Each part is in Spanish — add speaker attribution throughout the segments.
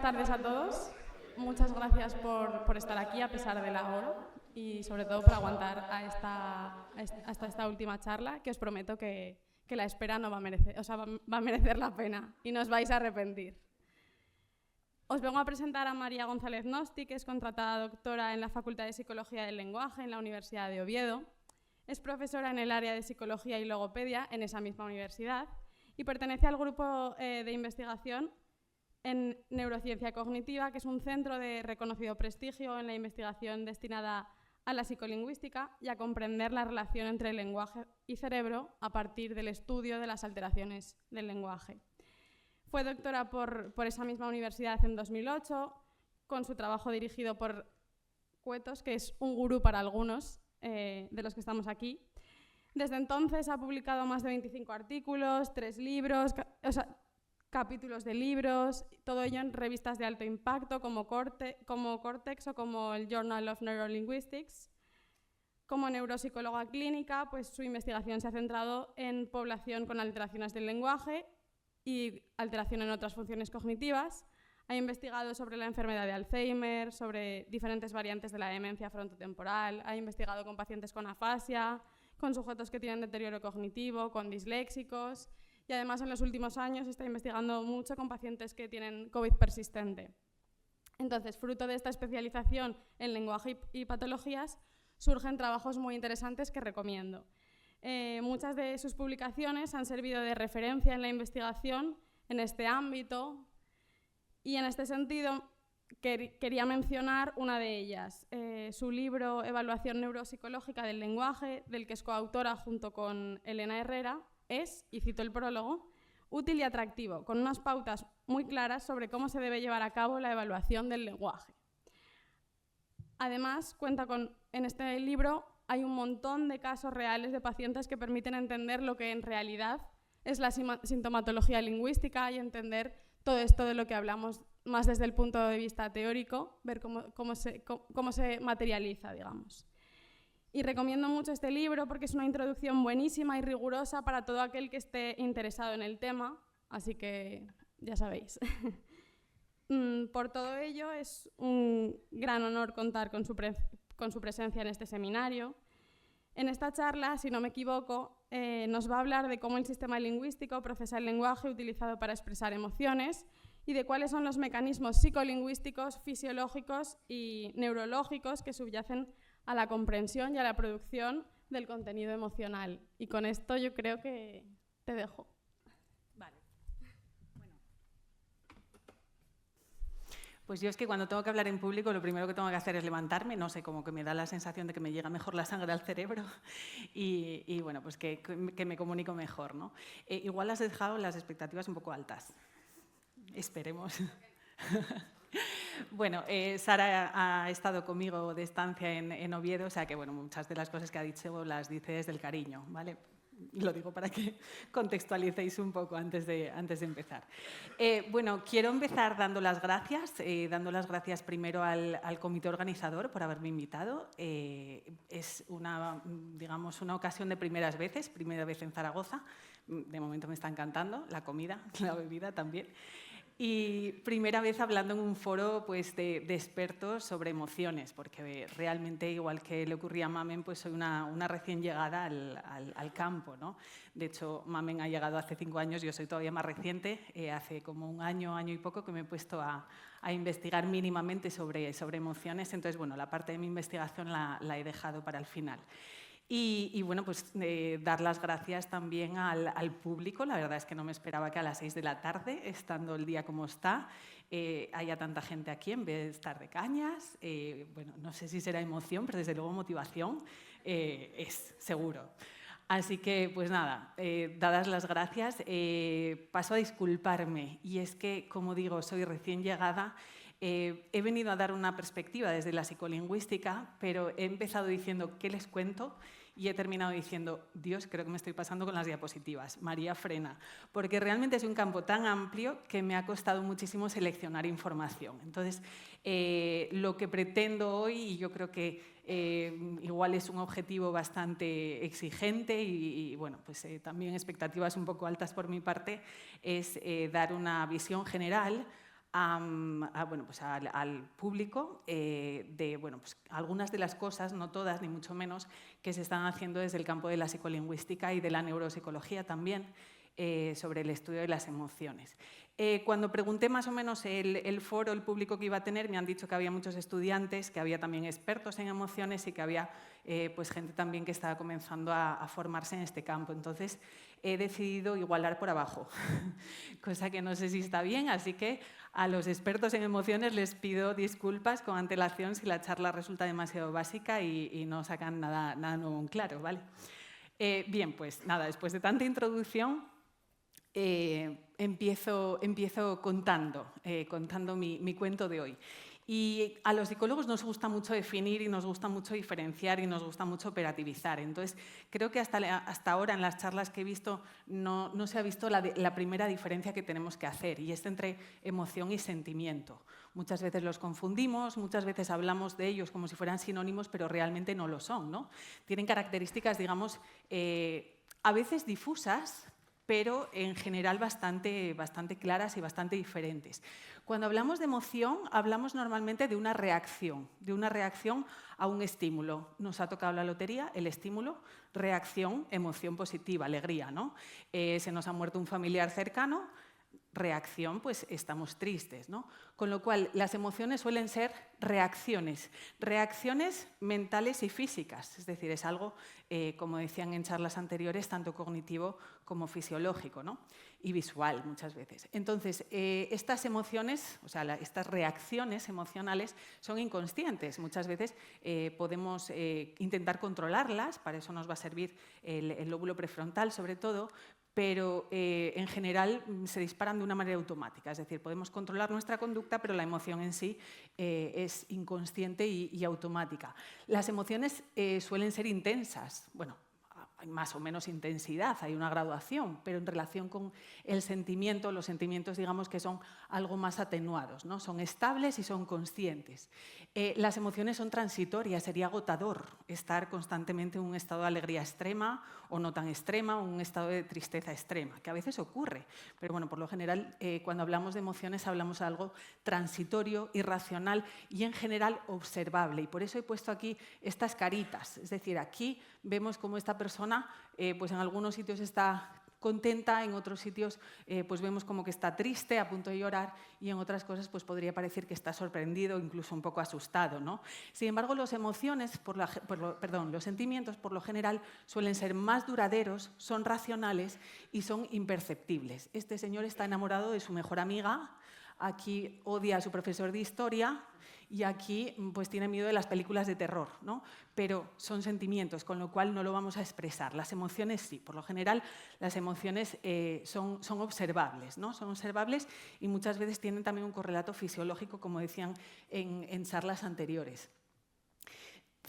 Speaker 1: tardes a todos. Muchas gracias por estar aquí a pesar de la hora y sobre todo por aguantar hasta esta última charla, que os prometo que la espera no va a merecer, va a merecer la pena y no os vais a arrepentir. Os vengo a presentar a María González Nosti, que es contratada doctora en la Facultad de Psicología del Lenguaje en la Universidad de Oviedo. Es profesora en el área de Psicología y Logopedia en esa misma universidad y pertenece al grupo de investigación en Neurociencia Cognitiva, que es un centro de reconocido prestigio en la investigación destinada a la psicolingüística y a comprender la relación entre el lenguaje y cerebro a partir del estudio de las alteraciones del lenguaje. Fue doctora por esa misma universidad en 2008, con su trabajo dirigido por Cuetos, que es un gurú para algunos de los que estamos aquí. Desde entonces ha publicado más de 25 artículos, 3 libros, capítulos de libros, todo ello en revistas de alto impacto como Cortex o como el Journal of Neurolinguistics. Como neuropsicóloga clínica, pues su investigación se ha centrado en población con alteraciones del lenguaje y alteración en otras funciones cognitivas. Ha investigado sobre la enfermedad de Alzheimer, sobre diferentes variantes de la demencia frontotemporal, ha investigado con pacientes con afasia, con sujetos que tienen deterioro cognitivo, con disléxicos, y además en los últimos años está investigando mucho con pacientes que tienen COVID persistente. Entonces, fruto de esta especialización en lenguaje y patologías, surgen trabajos muy interesantes que recomiendo. Muchas de sus publicaciones han servido de referencia en la investigación en este ámbito y en este sentido quería mencionar una de ellas, su libro Evaluación Neuropsicológica del Lenguaje, del que es coautora junto con Elena Herrera. Es, y cito el prólogo, útil y atractivo, con unas pautas muy claras sobre cómo se debe llevar a cabo la evaluación del lenguaje. Además, en este libro hay un montón de casos reales de pacientes que permiten entender lo que en realidad es la sintomatología lingüística y entender todo esto de lo que hablamos más desde el punto de vista teórico, ver cómo se materializa, digamos. Y recomiendo mucho este libro porque es una introducción buenísima y rigurosa para todo aquel que esté interesado en el tema, así que ya sabéis. Por todo ello, es un gran honor contar con su presencia en este seminario. En esta charla, si no me equivoco, nos va a hablar de cómo el sistema lingüístico procesa el lenguaje utilizado para expresar emociones y de cuáles son los mecanismos psicolingüísticos, fisiológicos y neurológicos que subyacen a la comprensión y a la producción del contenido emocional. Y con esto yo creo que te dejo.
Speaker 2: Vale. Bueno. Pues yo es que cuando tengo que hablar en público lo primero que tengo que hacer es levantarme, no sé, como que me da la sensación de que me llega mejor la sangre al cerebro y bueno, pues que me comunico mejor, ¿no? Igual has dejado las expectativas un poco altas. Esperemos. Bueno, Sara ha estado conmigo de estancia en Oviedo, o sea que bueno, muchas de las cosas que ha dicho las dice desde el cariño, ¿vale? Lo digo para que contextualicéis un poco antes de empezar. Bueno, quiero empezar dando las gracias primero al comité organizador por haberme invitado. Es una ocasión de primeras veces, primera vez en Zaragoza. De momento me está encantando la comida, la bebida también. Y primera vez hablando en un foro pues, de expertos sobre emociones, porque realmente, igual que le ocurría a Mamen, pues soy una recién llegada al campo, ¿no? De hecho, Mamen ha llegado hace 5 años, yo soy todavía más reciente, hace como un año y poco que me he puesto a investigar mínimamente sobre emociones, entonces, bueno, la parte de mi investigación la he dejado para el final. Y bueno, pues dar las gracias también al público. La verdad es que no me esperaba que a las 6 de la tarde, estando el día como está, haya tanta gente aquí en vez de estar de cañas. Bueno, no sé si será emoción, pero desde luego motivación es seguro. Así que, pues nada, dadas las gracias, paso a disculparme. Y es que, como digo, soy recién llegada. He venido a dar una perspectiva desde la psicolingüística, pero he empezado diciendo ¿qué les cuento? Y he terminado diciendo, Dios, creo que me estoy pasando con las diapositivas. María, frena. Porque realmente es un campo tan amplio que me ha costado muchísimo seleccionar información. Entonces, lo que pretendo hoy, y yo creo que igual es un objetivo bastante exigente y bueno, pues también expectativas un poco altas por mi parte, es dar una visión general al público de pues, algunas de las cosas, no todas ni mucho menos, que se están haciendo desde el campo de la psicolingüística y de la neuropsicología también, sobre el estudio de las emociones. Cuando pregunté más o menos el foro, el público que iba a tener, me han dicho que había muchos estudiantes, que había también expertos en emociones y que había pues gente también que estaba comenzando a formarse en este campo. Entonces, he decidido igualar por abajo, cosa que no sé si está bien, así que a los expertos en emociones les pido disculpas con antelación si la charla resulta demasiado básica y no sacan nada nuevo en claro, ¿vale? Bien, pues nada, después de tanta introducción, empiezo contando mi cuento de hoy. Y a los psicólogos nos gusta mucho definir y nos gusta mucho diferenciar y nos gusta mucho operativizar. Entonces, creo que hasta ahora en las charlas que he visto no se ha visto la primera diferencia que tenemos que hacer, y es entre emoción y sentimiento. Muchas veces los confundimos, muchas veces hablamos de ellos como si fueran sinónimos, pero realmente no lo son, ¿no? Tienen características, digamos, a veces difusas, pero en general bastante claras y bastante diferentes. Cuando hablamos de emoción, hablamos normalmente de una reacción a un estímulo. Nos ha tocado la lotería, el estímulo, reacción, emoción positiva, alegría, ¿no? Se nos ha muerto un familiar cercano, reacción, pues estamos tristes, ¿no? Con lo cual, las emociones suelen ser reacciones mentales y físicas, es decir, es algo, como decían en charlas anteriores, tanto cognitivo como fisiológico, ¿no? Y visual muchas veces. Entonces, estas emociones, o sea, estas reacciones emocionales son inconscientes. Muchas veces podemos intentar controlarlas, para eso nos va a servir el lóbulo prefrontal sobre todo, pero en general se disparan de una manera automática. Es decir, podemos controlar nuestra conducta, pero la emoción en sí es inconsciente y automática. Las emociones suelen ser intensas. Bueno, hay más o menos intensidad, hay una graduación, pero en relación con el sentimiento, los sentimientos, digamos que son algo más atenuados, ¿no? Son estables y son conscientes. Las emociones son transitorias, sería agotador estar constantemente en un estado de alegría extrema o no tan extrema, o un estado de tristeza extrema, que a veces ocurre, pero bueno, por lo general, cuando hablamos de emociones hablamos de algo transitorio, irracional y en general observable, y por eso he puesto aquí estas caritas, es decir, aquí vemos cómo esta persona pues en algunos sitios está contenta, en otros sitios pues vemos como que está triste, a punto de llorar, y en otras cosas pues podría parecer que está sorprendido, incluso un poco asustado, ¿no? Sin embargo, los sentimientos por lo general suelen ser más duraderos, son racionales y son imperceptibles. Este señor está enamorado de su mejor amiga, aquí odia a su profesor de historia y aquí pues tiene miedo de las películas de terror, ¿no? Pero son sentimientos, con lo cual no lo vamos a expresar. Las emociones sí, por lo general las emociones son observables, ¿no? Son observables y muchas veces tienen también un correlato fisiológico, como decían en charlas anteriores.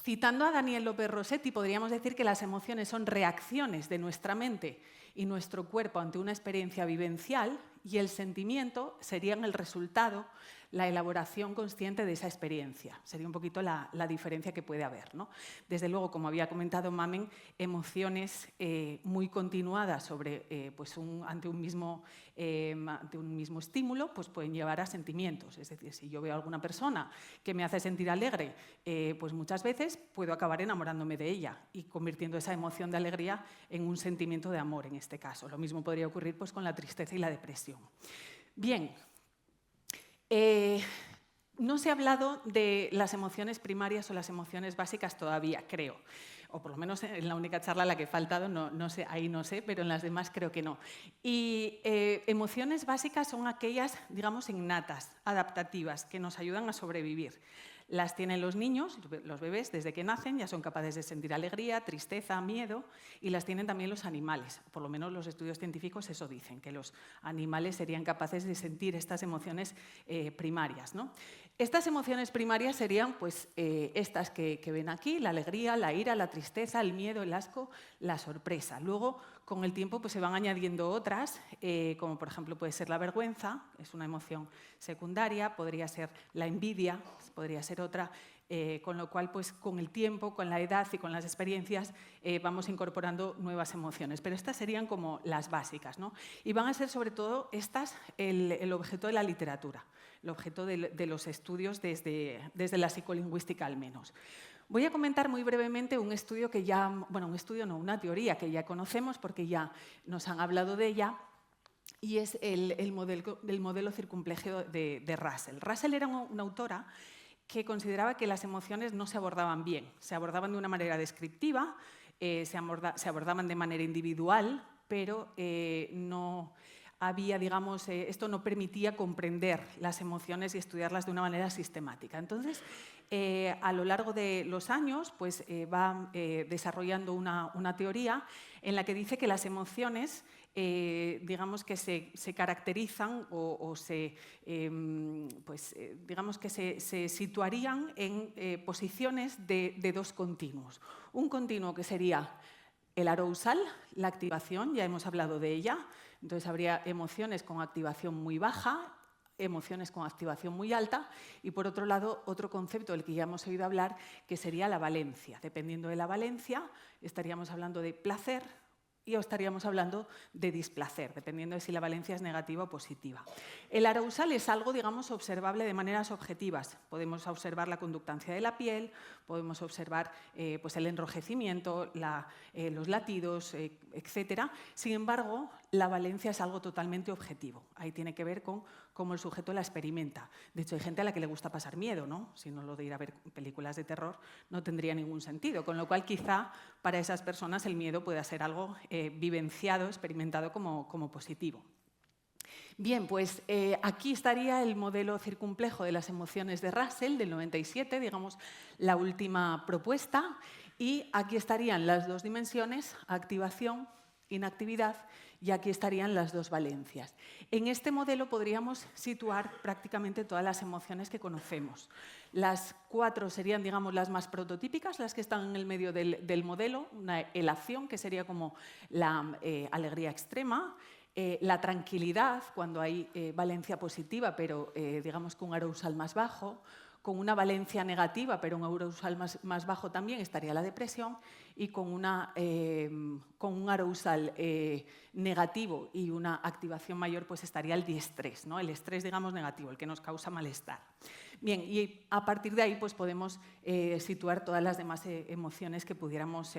Speaker 2: Citando a Daniel López Rossetti, podríamos decir que las emociones son reacciones de nuestra mente y nuestro cuerpo ante una experiencia vivencial, y el sentimiento serían el resultado, la elaboración consciente de esa experiencia. Sería un poquito la diferencia que puede haber, ¿no? Desde luego, como había comentado Mamen, emociones muy continuadas sobre, ante un mismo estímulo, pues pueden llevar a sentimientos. Es decir, si yo veo a alguna persona que me hace sentir alegre, pues muchas veces puedo acabar enamorándome de ella y convirtiendo esa emoción de alegría en un sentimiento de amor, en este caso. Lo mismo podría ocurrir pues, con la tristeza y la depresión. Bien. No se ha hablado de las emociones primarias o las emociones básicas todavía, creo. O por lo menos en la única charla a la que he faltado, no sé, ahí no sé, pero en las demás creo que no. Y emociones básicas son aquellas, digamos, innatas, adaptativas, que nos ayudan a sobrevivir. Las tienen los niños, los bebés, desde que nacen, ya son capaces de sentir alegría, tristeza, miedo, y las tienen también los animales. Por lo menos los estudios científicos eso dicen, que los animales serían capaces de sentir estas emociones primarias, ¿no? Estas emociones primarias serían pues, estas que ven aquí, la alegría, la ira, la tristeza, el miedo, el asco, la sorpresa. Luego, con el tiempo, pues, se van añadiendo otras, como por ejemplo puede ser la vergüenza, es una emoción secundaria, podría ser la envidia, podría ser otra, con lo cual, pues, con el tiempo, con la edad y con las experiencias vamos incorporando nuevas emociones. Pero estas serían como las básicas, ¿no? Y van a ser sobre todo estas el objeto de la literatura, el objeto de los estudios desde la psicolingüística al menos. Voy a comentar muy brevemente un estudio que ya, bueno, un estudio no, una teoría que ya conocemos porque ya nos han hablado de ella, y es el modelo circunplejo de Russell. Russell era una autora que consideraba que las emociones no se abordaban bien, se abordaban de una manera descriptiva, se abordaban de manera individual, pero no había, digamos, esto no permitía comprender las emociones y estudiarlas de una manera sistemática. Entonces, a lo largo de los años, pues, va desarrollando una teoría en la que dice que las emociones, digamos que se caracterizan o digamos que se situarían en posiciones de dos continuos. Un continuo que sería el arousal, la activación, ya hemos hablado de ella. Entonces habría emociones con activación muy baja, emociones con activación muy alta y, por otro lado, otro concepto del que ya hemos oído hablar, que sería la valencia. Dependiendo de la valencia, estaríamos hablando de placer y estaríamos hablando de displacer, dependiendo de si la valencia es negativa o positiva. El arousal es algo, digamos, observable de maneras objetivas. Podemos observar la conductancia de la piel, podemos observar pues el enrojecimiento, los latidos, etc. Sin embargo, la valencia es algo totalmente objetivo. Ahí tiene que ver con cómo el sujeto la experimenta. De hecho, hay gente a la que le gusta pasar miedo, ¿no? Si no, lo de ir a ver películas de terror no tendría ningún sentido. Con lo cual, quizá para esas personas el miedo pueda ser algo vivenciado, experimentado como positivo. Bien, pues aquí estaría el modelo circunplejo de las emociones de Russell, del 97, digamos, la última propuesta. Y aquí estarían las dos dimensiones, activación, inactividad, y aquí estarían las dos valencias. En este modelo podríamos situar prácticamente todas las emociones que conocemos. Las 4 serían, digamos, las más prototípicas, las que están en el medio del modelo. Una elación, que sería como la alegría extrema, la tranquilidad, cuando hay valencia positiva, pero digamos con un arousal más bajo. Con una valencia negativa, pero un arousal más bajo también, estaría la depresión, y con un arousal negativo y una activación mayor, pues estaría el diestrés, ¿no? El estrés, digamos, negativo, el que nos causa malestar. Bien, y a partir de ahí pues, podemos situar todas las demás emociones que pudiéramos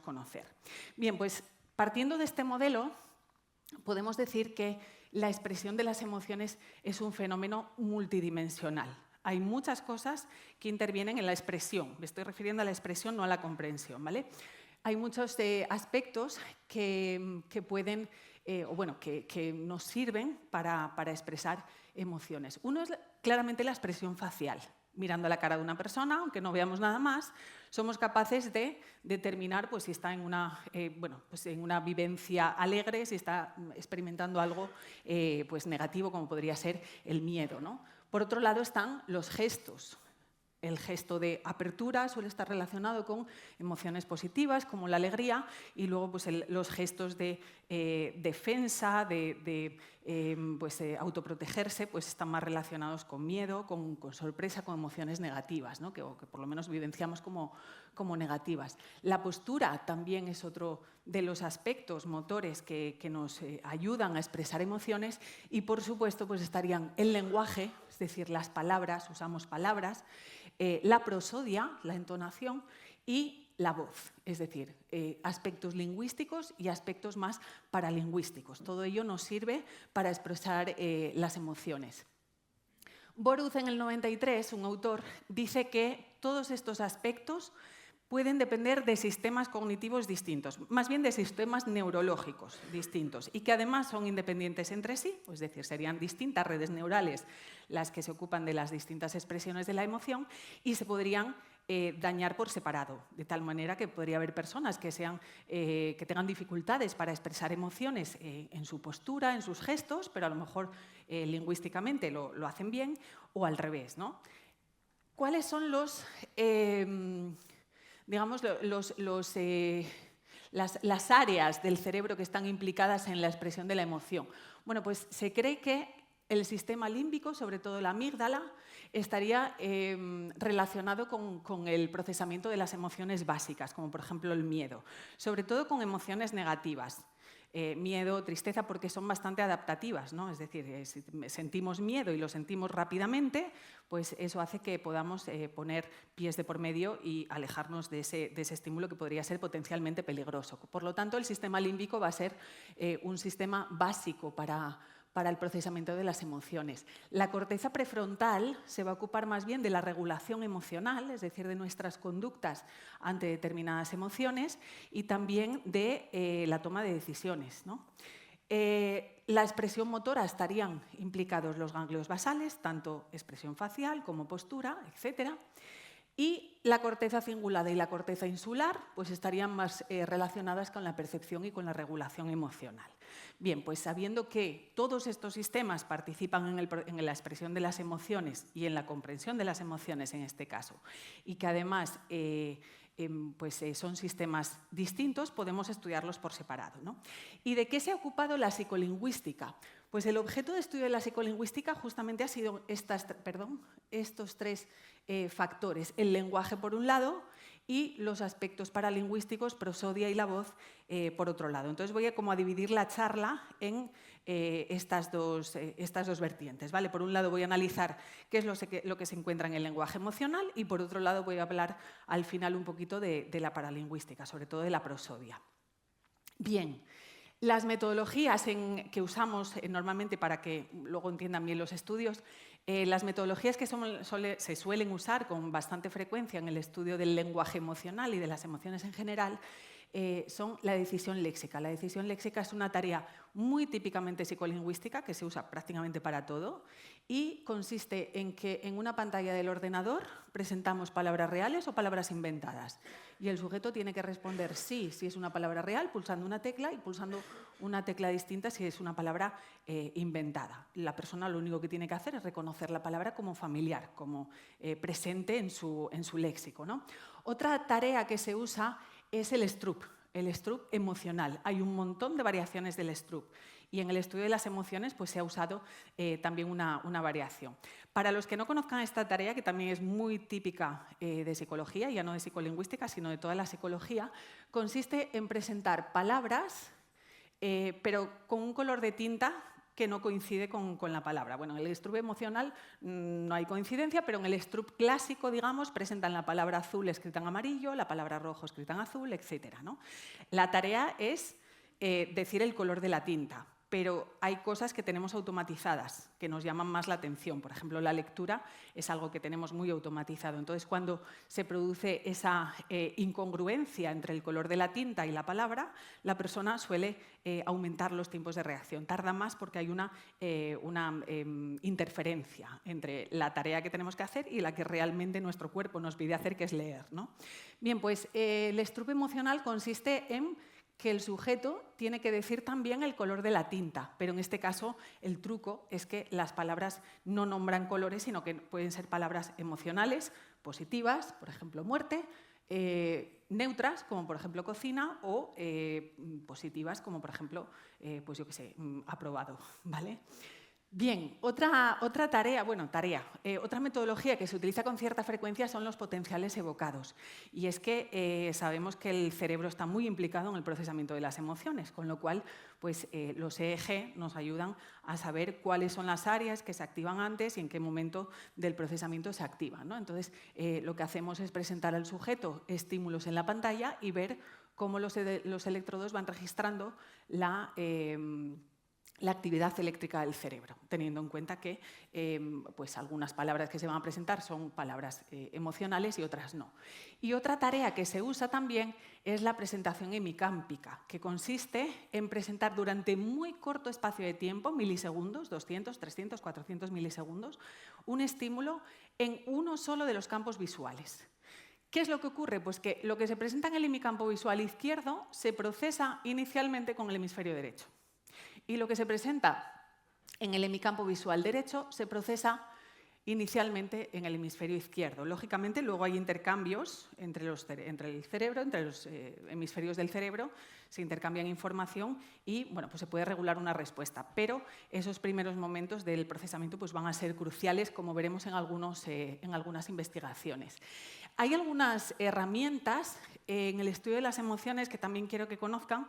Speaker 2: conocer. Bien, pues partiendo de este modelo, podemos decir que la expresión de las emociones es un fenómeno multidimensional. Hay muchas cosas que intervienen en la expresión. Me estoy refiriendo a la expresión, no a la comprensión, ¿vale? Hay muchos aspectos que pueden, que nos sirven para expresar emociones. Uno es claramente la expresión facial. Mirando la cara de una persona, aunque no veamos nada más, somos capaces de determinar pues, si está en una vivencia alegre, si está experimentando algo pues, negativo, como podría ser el miedo, ¿no? Por otro lado están los gestos. El gesto de apertura suele estar relacionado con emociones positivas, como la alegría, y luego pues, los gestos de defensa, de autoprotegerse, pues están más relacionados con miedo, con sorpresa, con emociones negativas, ¿no? que por lo menos vivenciamos como negativas. La postura también es otro de los aspectos motores que nos ayudan a expresar emociones, y por supuesto pues estarían el lenguaje, es decir, las palabras, usamos palabras, la prosodia, la entonación, y la voz, es decir, aspectos lingüísticos y aspectos más paralingüísticos. Todo ello nos sirve para expresar las emociones. Boruth, en el 93, un autor, dice que todos estos aspectos pueden depender de sistemas cognitivos distintos, más bien de sistemas neurológicos distintos, y que además son independientes entre sí, es decir, serían distintas redes neurales las que se ocupan de las distintas expresiones de la emoción, y se podrían dañar por separado, de tal manera que podría haber personas que tengan dificultades para expresar emociones en su postura, en sus gestos, pero a lo mejor lingüísticamente lo hacen bien, o al revés, ¿no? ¿Cuáles son las áreas del cerebro que están implicadas en la expresión de la emoción? Bueno, pues se cree que el sistema límbico, sobre todo la amígdala, estaría relacionado con el procesamiento de las emociones básicas, como por ejemplo el miedo, sobre todo con emociones negativas. Miedo, tristeza, porque son bastante adaptativas, ¿no? Es decir, si sentimos miedo y lo sentimos rápidamente, pues eso hace que podamos poner pies de por medio y alejarnos de ese estímulo que podría ser potencialmente peligroso. Por lo tanto, el sistema límbico va a ser un sistema básico para el procesamiento de las emociones. La corteza prefrontal se va a ocupar más bien de la regulación emocional, es decir, de nuestras conductas ante determinadas emociones y también de la toma de decisiones, ¿no? La expresión motora estarían implicados los ganglios basales, tanto expresión facial como postura, etc. Y la corteza cingulada y la corteza insular pues estarían más relacionadas con la percepción y con la regulación emocional. Bien, pues sabiendo que todos estos sistemas participan en la expresión de las emociones y en la comprensión de las emociones en este caso, y que además son sistemas distintos, podemos estudiarlos por separado, ¿no? ¿Y de qué se ha ocupado la psicolingüística? Pues el objeto de estudio de la psicolingüística justamente ha sido estos tres factores. El lenguaje, por un lado, y los aspectos paralingüísticos, prosodia y la voz, por otro lado. Entonces voy a dividir la charla en estas dos vertientes, ¿vale? Por un lado voy a analizar qué es lo que se encuentra en el lenguaje emocional y por otro lado voy a hablar al final un poquito de la paralingüística, sobre todo de la prosodia. Bien. Las metodologías que usamos normalmente para que luego entiendan bien los estudios, las metodologías que se suelen usar con bastante frecuencia en el estudio del lenguaje emocional y de las emociones en general son la decisión léxica. La decisión léxica es una tarea muy típicamente psicolingüística que se usa prácticamente para todo y consiste en que en una pantalla del ordenador presentamos palabras reales o palabras inventadas y el sujeto tiene que responder sí si es una palabra real pulsando una tecla y pulsando una tecla distinta si es una palabra inventada. La persona lo único que tiene que hacer es reconocer la palabra como familiar, como presente en su léxico, ¿no? Otra tarea que se usa es el STRUP emocional. Hay un montón de variaciones del STRUP y en el estudio de las emociones pues, se ha usado también una variación. Para los que no conozcan esta tarea, que también es muy típica de psicología, ya no de psicolingüística, sino de toda la psicología, consiste en presentar palabras, pero con un color de tinta que no coincide con la palabra. Bueno, en el STRUP emocional no hay coincidencia, pero en el STRUP clásico, digamos, presentan la palabra azul escrita en amarillo, la palabra rojo escrita en azul, etc., ¿no? La tarea es decir el color de la tinta, pero hay cosas que tenemos automatizadas, que nos llaman más la atención. Por ejemplo, la lectura es algo que tenemos muy automatizado. Entonces, cuando se produce esa incongruencia entre el color de la tinta y la palabra, la persona suele aumentar los tiempos de reacción. Tarda más porque hay una interferencia entre la tarea que tenemos que hacer y la que realmente nuestro cuerpo nos pide hacer, que es leer, ¿no? Bien, pues el STRUP emocional consiste en que el sujeto tiene que decir también el color de la tinta, pero en este caso el truco es que las palabras no nombran colores, sino que pueden ser palabras emocionales, positivas, por ejemplo muerte, neutras, como por ejemplo cocina, o positivas, como por ejemplo, pues yo qué sé, aprobado, ¿vale? Bien, otra metodología que se utiliza con cierta frecuencia son los potenciales evocados. Y es que sabemos que el cerebro está muy implicado en el procesamiento de las emociones, con lo cual pues, los EEG nos ayudan a saber cuáles son las áreas que se activan antes y en qué momento del procesamiento se activan, ¿no? Entonces, lo que hacemos es presentar al sujeto estímulos en la pantalla y ver cómo los electrodos van registrando la actividad eléctrica del cerebro, teniendo en cuenta que pues algunas palabras que se van a presentar son palabras emocionales y otras no. Y otra tarea que se usa también es la presentación hemicámpica, que consiste en presentar durante muy corto espacio de tiempo, milisegundos, 200, 300, 400 milisegundos, un estímulo en uno solo de los campos visuales. ¿Qué es lo que ocurre? Pues que lo que se presenta en el hemicampo visual izquierdo se procesa inicialmente con el hemisferio derecho. Y lo que se presenta en el hemicampo visual derecho se procesa inicialmente en el hemisferio izquierdo. Lógicamente, luego hay intercambios entre el cerebro, entre los hemisferios del cerebro, se intercambian información y bueno, pues se puede regular una respuesta. Pero esos primeros momentos del procesamiento pues van a ser cruciales, como veremos en algunas investigaciones. Hay algunas herramientas en el estudio de las emociones que también quiero que conozcan.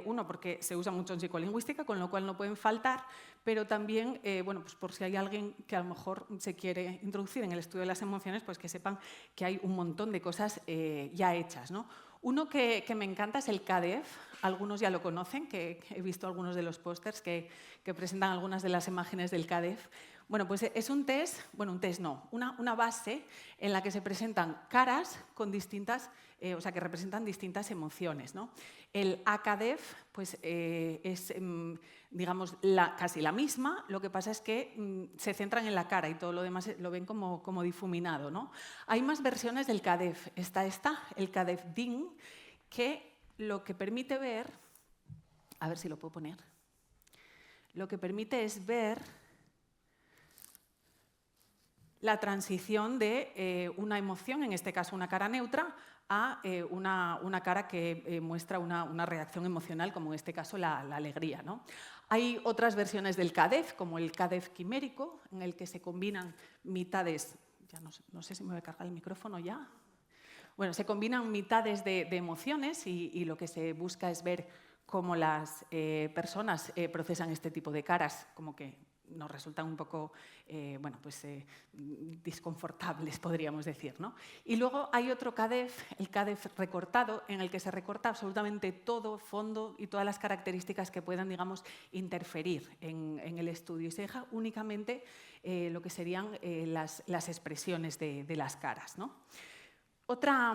Speaker 2: Uno, porque se usa mucho en psicolingüística, con lo cual no pueden faltar, pero también, bueno, pues por si hay alguien que a lo mejor se quiere introducir en el estudio de las emociones, pues que sepan que hay un montón de cosas ya hechas, ¿no? Uno que me encanta es el CADEF, algunos ya lo conocen, que he visto algunos de los pósters que presentan algunas de las imágenes del CADEF. Bueno, pues es un test, bueno, un test no, una base en la que se presentan caras con distintas, o sea, que representan distintas emociones, ¿no? El ACADEF pues, es, digamos, casi la misma, lo que pasa es que se centran en la cara y todo lo demás lo ven como difuminado, ¿no? Hay más versiones del CADEF. Está el CADEF DIN, que lo que permite ver, a ver si lo puedo poner, lo que permite es ver la transición de una emoción, en este caso una cara neutra, a una cara que muestra una reacción emocional, como en este caso la alegría, ¿no? Hay otras versiones del CADEF, como el CADEF quimérico, en el que se combinan mitades, ya no sé si me voy a cargar el micrófono ya. Bueno, se combinan mitades de emociones y lo que se busca es ver cómo las personas procesan este tipo de caras, como que nos resultan un poco bueno, pues, desconfortables, podríamos decir, ¿no? Y luego hay otro CADEF, el CADEF recortado, en el que se recorta absolutamente todo, fondo y todas las características que puedan, digamos, interferir en el estudio. Y se deja únicamente lo que serían las expresiones de las caras, ¿no? Otra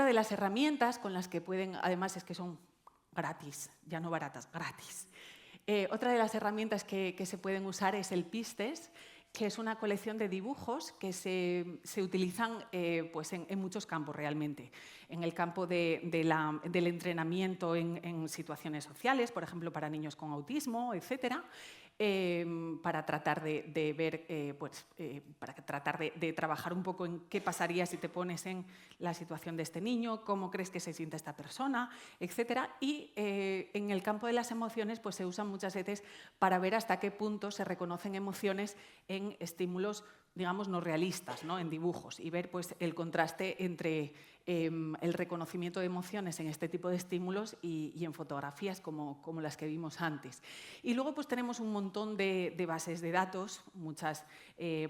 Speaker 2: de las herramientas con las que pueden, además es que son gratis, ya no baratas, gratis. Otra de las herramientas que se pueden usar es el PISTES, que es una colección de dibujos que se utilizan pues en muchos campos realmente. En el campo del entrenamiento en situaciones sociales, por ejemplo, para niños con autismo, etcétera, para tratar de ver, para tratar de trabajar un poco en qué pasaría si te pones en la situación de este niño, cómo crees que se siente esta persona, etcétera. Y en el campo de las emociones pues, se usan muchas veces para ver hasta qué punto se reconocen emociones en estímulos, digamos, no realistas, ¿no? En dibujos, y ver pues, el contraste entre el reconocimiento de emociones en este tipo de estímulos y en fotografías como las que vimos antes. Y luego pues, tenemos un montón de bases de datos, muchas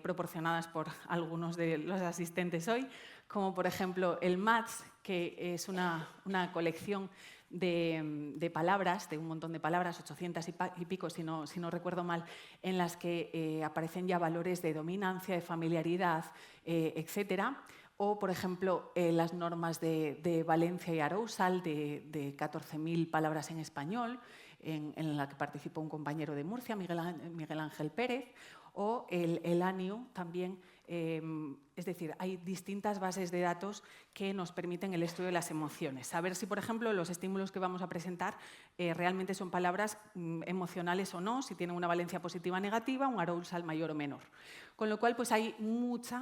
Speaker 2: proporcionadas por algunos de los asistentes hoy, como por ejemplo el MATS, que es una colección de palabras, de un montón de palabras, 800 y pico, si no recuerdo mal, en las que aparecen ya valores de dominancia, de familiaridad, etcétera. O, por ejemplo, las normas de Valencia y Arousal, de 14.000 palabras en español, en la que participó un compañero de Murcia, Miguel Ángel Pérez, o el ANIU también. Es decir, hay distintas bases de datos que nos permiten el estudio de las emociones. Saber si, por ejemplo, los estímulos que vamos a presentar realmente son palabras emocionales o no, si tienen una valencia positiva o negativa, un arousal mayor o menor. Con lo cual, pues hay mucho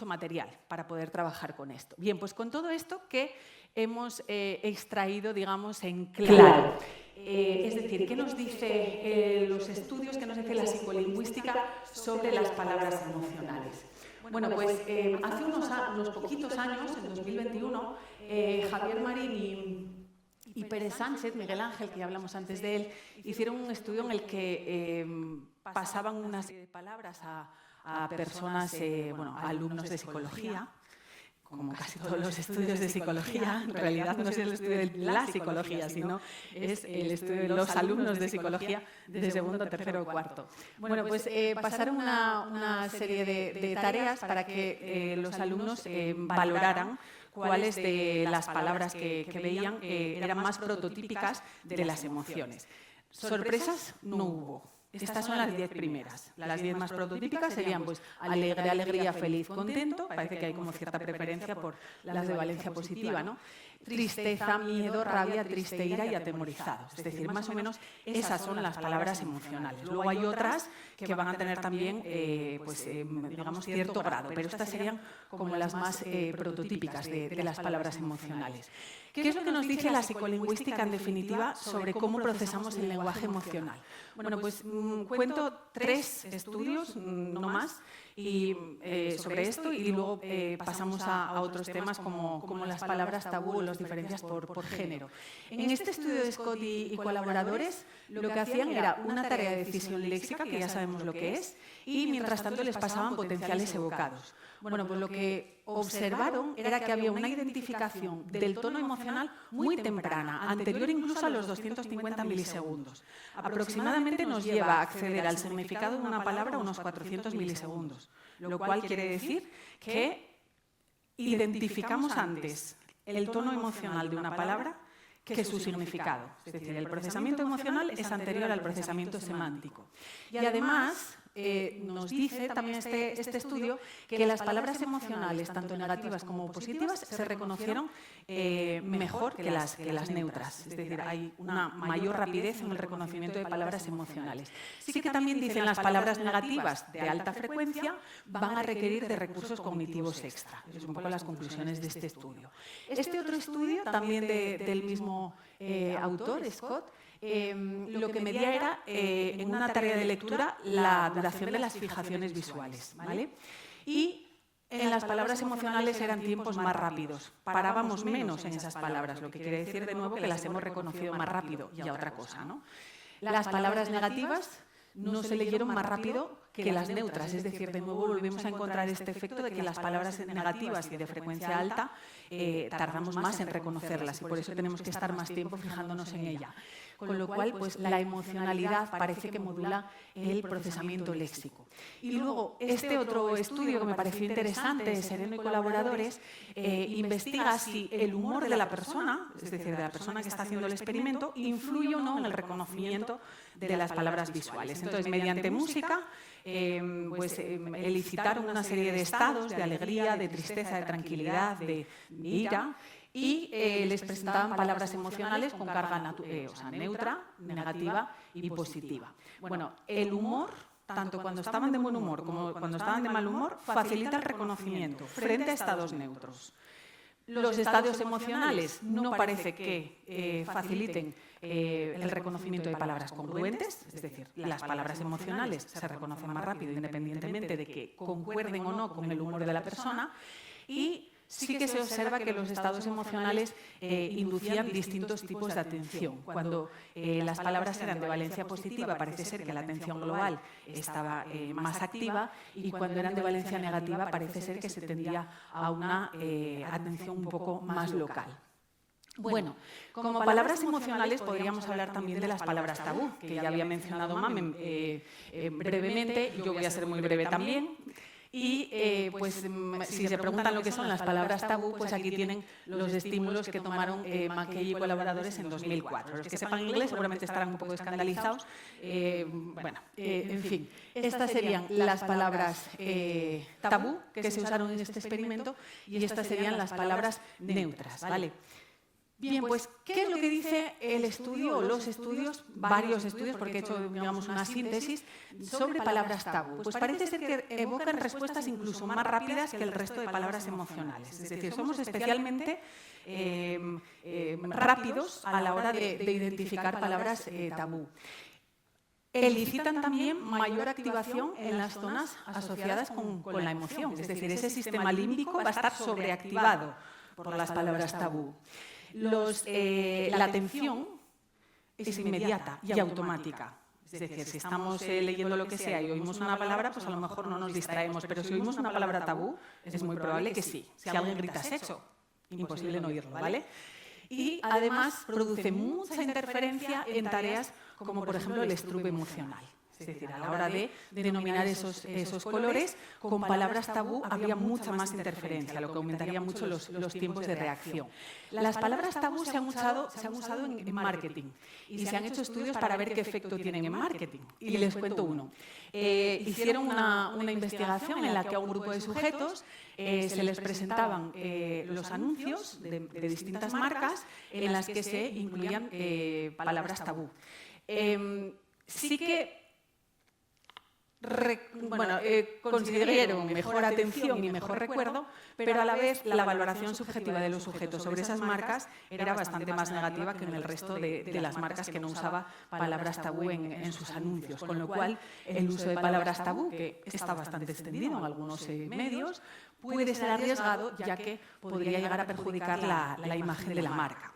Speaker 2: material para poder trabajar con esto. Bien, pues con todo esto que hemos extraído, digamos, en claro. Es decir, ¿qué nos dice los estudios, qué nos dice la psicolingüística sobre las palabras emocionales? Bueno, pues hace unos poquitos años, en 2021, Javier Marín y Pérez Sánchez, Miguel Ángel, que ya hablamos antes de él, hicieron un estudio en el que pasaban una serie de palabras a personas, bueno, a alumnos de psicología, como casi todos los estudios de psicología. En realidad no es el estudio de la psicología, sino es el estudio de los alumnos de psicología de segundo, tercero o cuarto. Bueno, pues pasaron una serie de tareas para que los alumnos valoraran cuáles de las palabras que veían eran más prototípicas de las emociones. Sorpresas no hubo. Estas son las 10 primeras. Las 10 más prototípicas serían pues, alegre, alegría, feliz, contento. Parece que hay como cierta preferencia por las de valencia positiva, ¿no? tristeza, miedo, rabia, triste, ira y atemorizados. Es decir, más o menos esas son las palabras emocionales. Luego hay otras que van a tener también, digamos, cierto grado, pero estas serían como las más prototípicas de las palabras emocionales. ¿Qué es lo que nos dice la psicolingüística, en definitiva, sobre cómo procesamos el lenguaje emocional? Bueno, pues cuento 3 estudios, no más, sobre esto, y luego pasamos a otros temas como las palabras tabú o las diferencias por género. En este estudio de Scott y colaboradores, lo que hacían era una tarea de decisión léxica, que ya sabemos lo que es, y mientras tanto les pasaban potenciales evocados. Bueno, pues lo que observaron era que había una identificación del tono emocional muy temprana, anterior incluso a los 250 milisegundos. Aproximadamente nos lleva a acceder al significado de una palabra unos 400 milisegundos, lo cual quiere decir que identificamos antes el tono emocional de una palabra que su significado. Es decir, el procesamiento emocional es anterior al procesamiento semántico. Y además, nos dice también este estudio que las palabras emocionales, tanto negativas como positivas, se reconocieron mejor que las neutras. Es decir, hay una mayor rapidez en el reconocimiento de palabras emocionales. Sí que también dicen las palabras negativas de alta frecuencia van a requerir de recursos cognitivos extra. Esas son un poco las conclusiones de este estudio. Este otro estudio, también del mismo autor, Scott, lo que medía era, en una tarea de lectura, la duración de las fijaciones visuales, ¿vale? Y en las palabras emocionales eran tiempos más rápidos, parábamos menos en esas palabras, lo que quiere decir de nuevo que las hemos reconocido más rápido, y a otra cosa, ¿no? Las palabras negativas no se leyeron más rápido que las neutras, es decir, de nuevo volvemos a encontrar este efecto de que las palabras negativas y de frecuencia alta tardamos más en reconocerlas, y por eso tenemos que estar más tiempo fijándonos en ella. Con lo cual, pues la emocionalidad parece que modula el procesamiento léxico. Y luego, este otro estudio que me pareció interesante, de Sereno y colaboradores, investiga si el humor de la persona, es decir, de la persona que está haciendo el experimento, influye o no en el reconocimiento de las palabras visuales. Entonces, mediante música, elicitaron una serie de estados, de alegría, de tristeza, de tranquilidad, de ira, y les presentaban palabras emocionales con carga neutra, negativa y positiva. Bueno, el humor, tanto cuando estaban de buen humor como cuando estaban de mal humor, facilita el reconocimiento frente a estados neutros. Los estados emocionales no parece que faciliten el reconocimiento de palabras congruentes, es decir, las palabras emocionales se reconocen más rápido independientemente de que concuerden o no con el humor de la persona, y sí que se observa que los estados emocionales inducían distintos tipos de atención. Cuando las palabras eran de valencia positiva, parece ser que la atención global estaba más activa, y cuando eran de valencia negativa, parece ser que se tendía a una atención un poco más local. Bueno, como palabras emocionales podríamos hablar también de las palabras tabú, que ya había mencionado Mamen brevemente. Yo voy a ser muy breve también. Y si se preguntan lo que son las palabras tabú, pues aquí tienen los estímulos que tomaron McKay y colaboradores en 2004. Los que sepan inglés seguramente estarán un poco escandalizados. En fin, estas serían las palabras tabú que se usaron en este experimento, y estas serían las palabras neutras, ¿vale? Bien, pues, ¿qué es lo que dice el estudio o los estudios, varios estudios, porque he hecho, digamos, una síntesis sobre palabras tabú? Pues parece ser que evocan respuestas incluso más rápidas que el resto de palabras emocionales. Es decir, somos especialmente rápidos a la hora de identificar palabras tabú. Elicitan también mayor activación en las zonas asociadas con la emoción. Es decir, ese sistema límbico va a estar sobreactivado por las palabras tabú. La atención es inmediata y automática. Es decir, si estamos leyendo lo que sea y oímos una palabra, pues a lo mejor no nos distraemos, pero si oímos una palabra tabú, es muy probable que sí. Si alguien grita sexo, imposible no oírlo, ¿vale? Y además produce mucha interferencia en tareas como, por ejemplo, el estrupe emocional. Es Es decir, a la hora de denominar esos colores, con palabras tabú había mucha más interferencia, lo que aumentaría mucho los tiempos de reacción. Las palabras tabú se han usado en marketing y se han hecho estudios para ver qué efecto tienen en marketing. Y les cuento uno. Hicieron una investigación en la que a un grupo de sujetos se les presentaban los anuncios de distintas marcas en las que se incluían palabras tabú. Sí que consiguieron mejor atención y mejor recuerdo, pero a la vez la valoración subjetiva de los sujetos sobre esas marcas era bastante más negativa que en el resto de las marcas que no usaba palabras tabú en sus anuncios, con lo cual el uso de palabras tabú, que está bastante extendido en algunos medios, puede ser arriesgado, ya que podría llegar a perjudicar la imagen de la marca.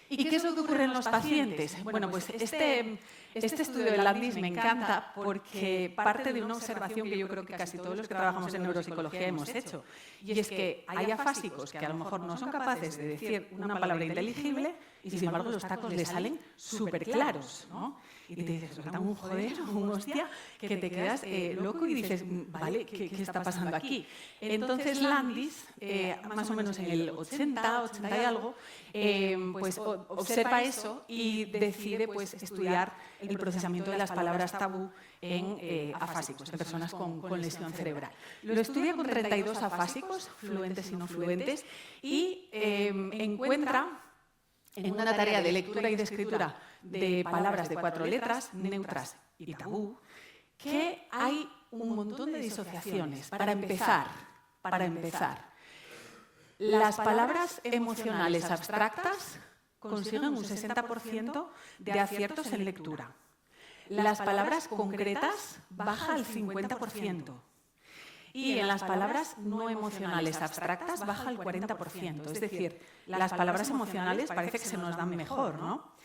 Speaker 2: ¿Y qué es lo que ocurre en los pacientes? Bueno, pues este estudio de Landis me encanta porque parte de una observación que yo creo que casi todos los que trabajamos en neuropsicología hemos hecho. Y es que hay afásicos que a lo mejor no son capaces de decir una palabra inteligible y sin embargo los tacos les salen súper claros, ¿no? Y te dices, suelta un joder, un hostia, que te quedas loco y dices, vale, ¿qué está pasando aquí? Entonces Landis, más o menos en el 80 y algo, pues observa eso y decide pues estudiar el procesamiento de las palabras tabú en afásicos, en personas con lesión cerebral. Lo estudia con 32 afásicos, fluentes y no fluentes, y encuentra en una tarea de lectura y de escritura de palabras de 4 letras, neutras y tabú, que hay un montón de disociaciones. Para empezar, las palabras emocionales abstractas consiguen un 60% de aciertos en lectura. Las palabras concretas baja al 50%. Y en las palabras no emocionales abstractas baja al 40%. Es decir, las palabras emocionales parece que se nos dan mejor, ¿no?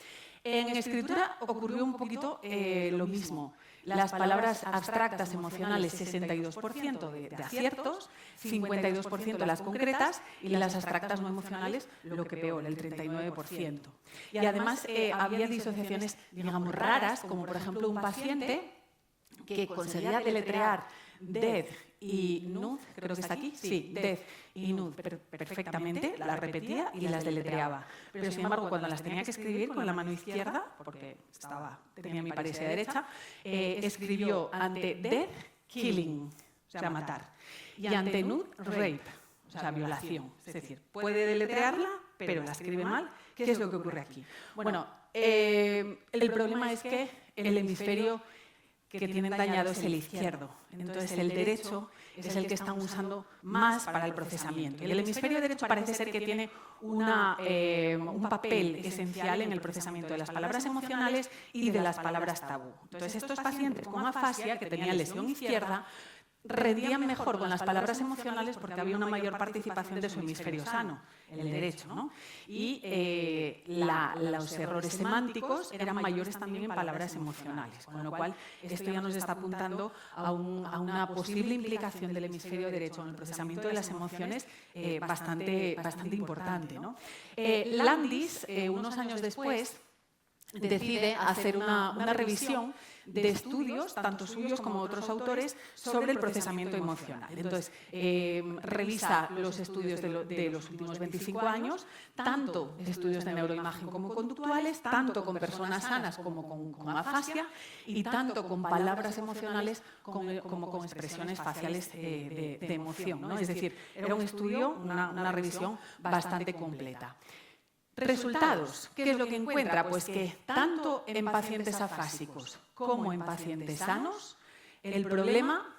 Speaker 2: En escritura ocurrió un poquito lo mismo. Las palabras abstractas emocionales, 62% de aciertos, 52% las concretas, y las abstractas no emocionales, lo que peor, el 39%. Y además había disociaciones, digamos, raras, como por ejemplo un paciente que conseguía deletrear death y nud, creo que está aquí, sí, death y nud perfectamente, las repetía y las deletreaba. Pero sin embargo, cuando las tenía que escribir con la mano izquierda, porque tenía mi paresia derecha, escribió ante death, killing, o sea, matar, y ante nud, rape, o sea, violación. Es decir, puede deletrearla, pero la escribe mal. ¿Qué es lo que ocurre aquí? Bueno, el problema es que el hemisferio que tienen dañado es el izquierdo. Entonces, el derecho es el que están usando más para el procesamiento. Y el hemisferio derecho parece ser que tiene un papel esencial en el procesamiento de las palabras emocionales y de las palabras tabú. Entonces, estos pacientes con afasia, que tenían lesión izquierda, rendían mejor con las palabras emocionales porque había una mayor participación de su hemisferio sano, el derecho, ¿no? Y los errores semánticos eran mayores también en palabras emocionales, con lo cual esto ya nos está apuntando a una posible implicación del hemisferio derecho en el procesamiento de las emociones bastante importante, ¿no? Landis, unos años después, decide hacer una revisión de estudios, tanto suyos como otros autores, sobre el procesamiento emocional. Entonces, revisa los estudios de los últimos 25 años, tanto estudios de neuroimagen como conductuales, tanto con personas sanas como con afasia, y tanto con palabras emocionales como con expresiones faciales de emoción, ¿no? Es decir, era un estudio, una revisión bastante completa. Resultados. ¿Qué es lo que encuentra? Pues que tanto en pacientes afásicos como en pacientes sanos, el problema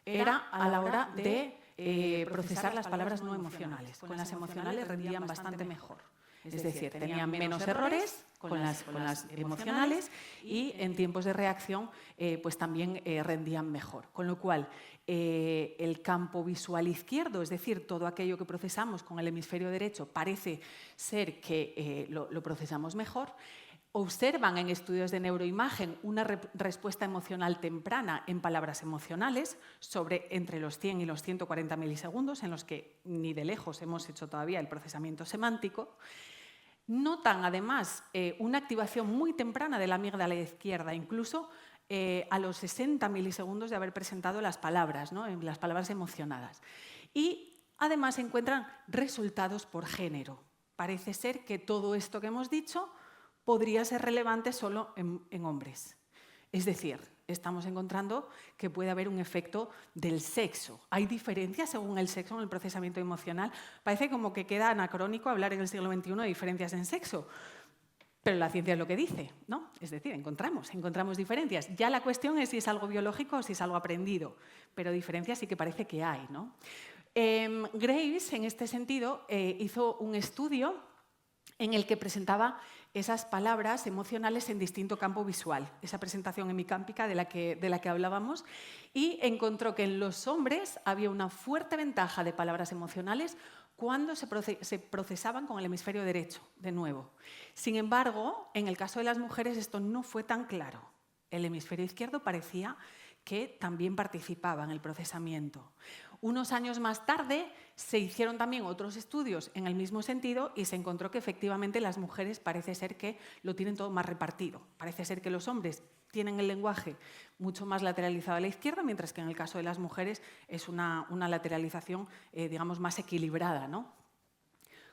Speaker 2: era a la hora de procesar las palabras no emocionales. Con las emocionales rendían bastante mejor. Es decir, tenían menos errores con las emocionales y en tiempos de reacción pues también rendían mejor. Con lo cual, el campo visual izquierdo, es decir, todo aquello que procesamos con el hemisferio derecho, parece ser que lo procesamos mejor. Observan en estudios de neuroimagen una respuesta emocional temprana en palabras emocionales entre los 100 y los 140 milisegundos, en los que ni de lejos hemos hecho todavía el procesamiento semántico. Notan, además, una activación muy temprana de la amígdala izquierda, incluso a los 60 milisegundos de haber presentado las palabras, ¿no? Las palabras emocionadas. Y además encuentran resultados por género. Parece ser que todo esto que hemos dicho podría ser relevante solo en hombres. Es decir, estamos encontrando que puede haber un efecto del sexo. ¿Hay diferencias según el sexo en el procesamiento emocional? Parece como que queda anacrónico hablar en el siglo XXI de diferencias en sexo. Pero la ciencia es lo que dice, ¿no? Es decir, encontramos diferencias. Ya la cuestión es si es algo biológico o si es algo aprendido, pero diferencias sí que parece que hay, ¿no? Graves, en este sentido, hizo un estudio en el que presentaba esas palabras emocionales en distinto campo visual, esa presentación hemicámpica de la que hablábamos, y encontró que en los hombres había una fuerte ventaja de palabras emocionales cuando se procesaban con el hemisferio derecho, de nuevo. Sin embargo, en el caso de las mujeres esto no fue tan claro. El hemisferio izquierdo parecía que también participaba en el procesamiento. Unos años más tarde se hicieron también otros estudios en el mismo sentido y se encontró que efectivamente las mujeres parece ser que lo tienen todo más repartido. Parece ser que los hombres tienen el lenguaje mucho más lateralizado a la izquierda, mientras que en el caso de las mujeres es una lateralización, digamos, más equilibrada, ¿no?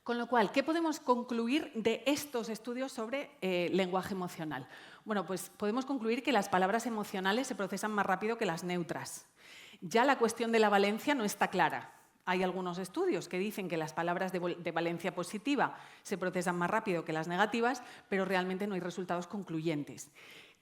Speaker 2: Con lo cual, ¿qué podemos concluir de estos estudios sobre lenguaje emocional? Bueno, pues podemos concluir que las palabras emocionales se procesan más rápido que las neutras. Ya la cuestión de la valencia no está clara. Hay algunos estudios que dicen que las palabras de valencia positiva se procesan más rápido que las negativas, pero realmente no hay resultados concluyentes.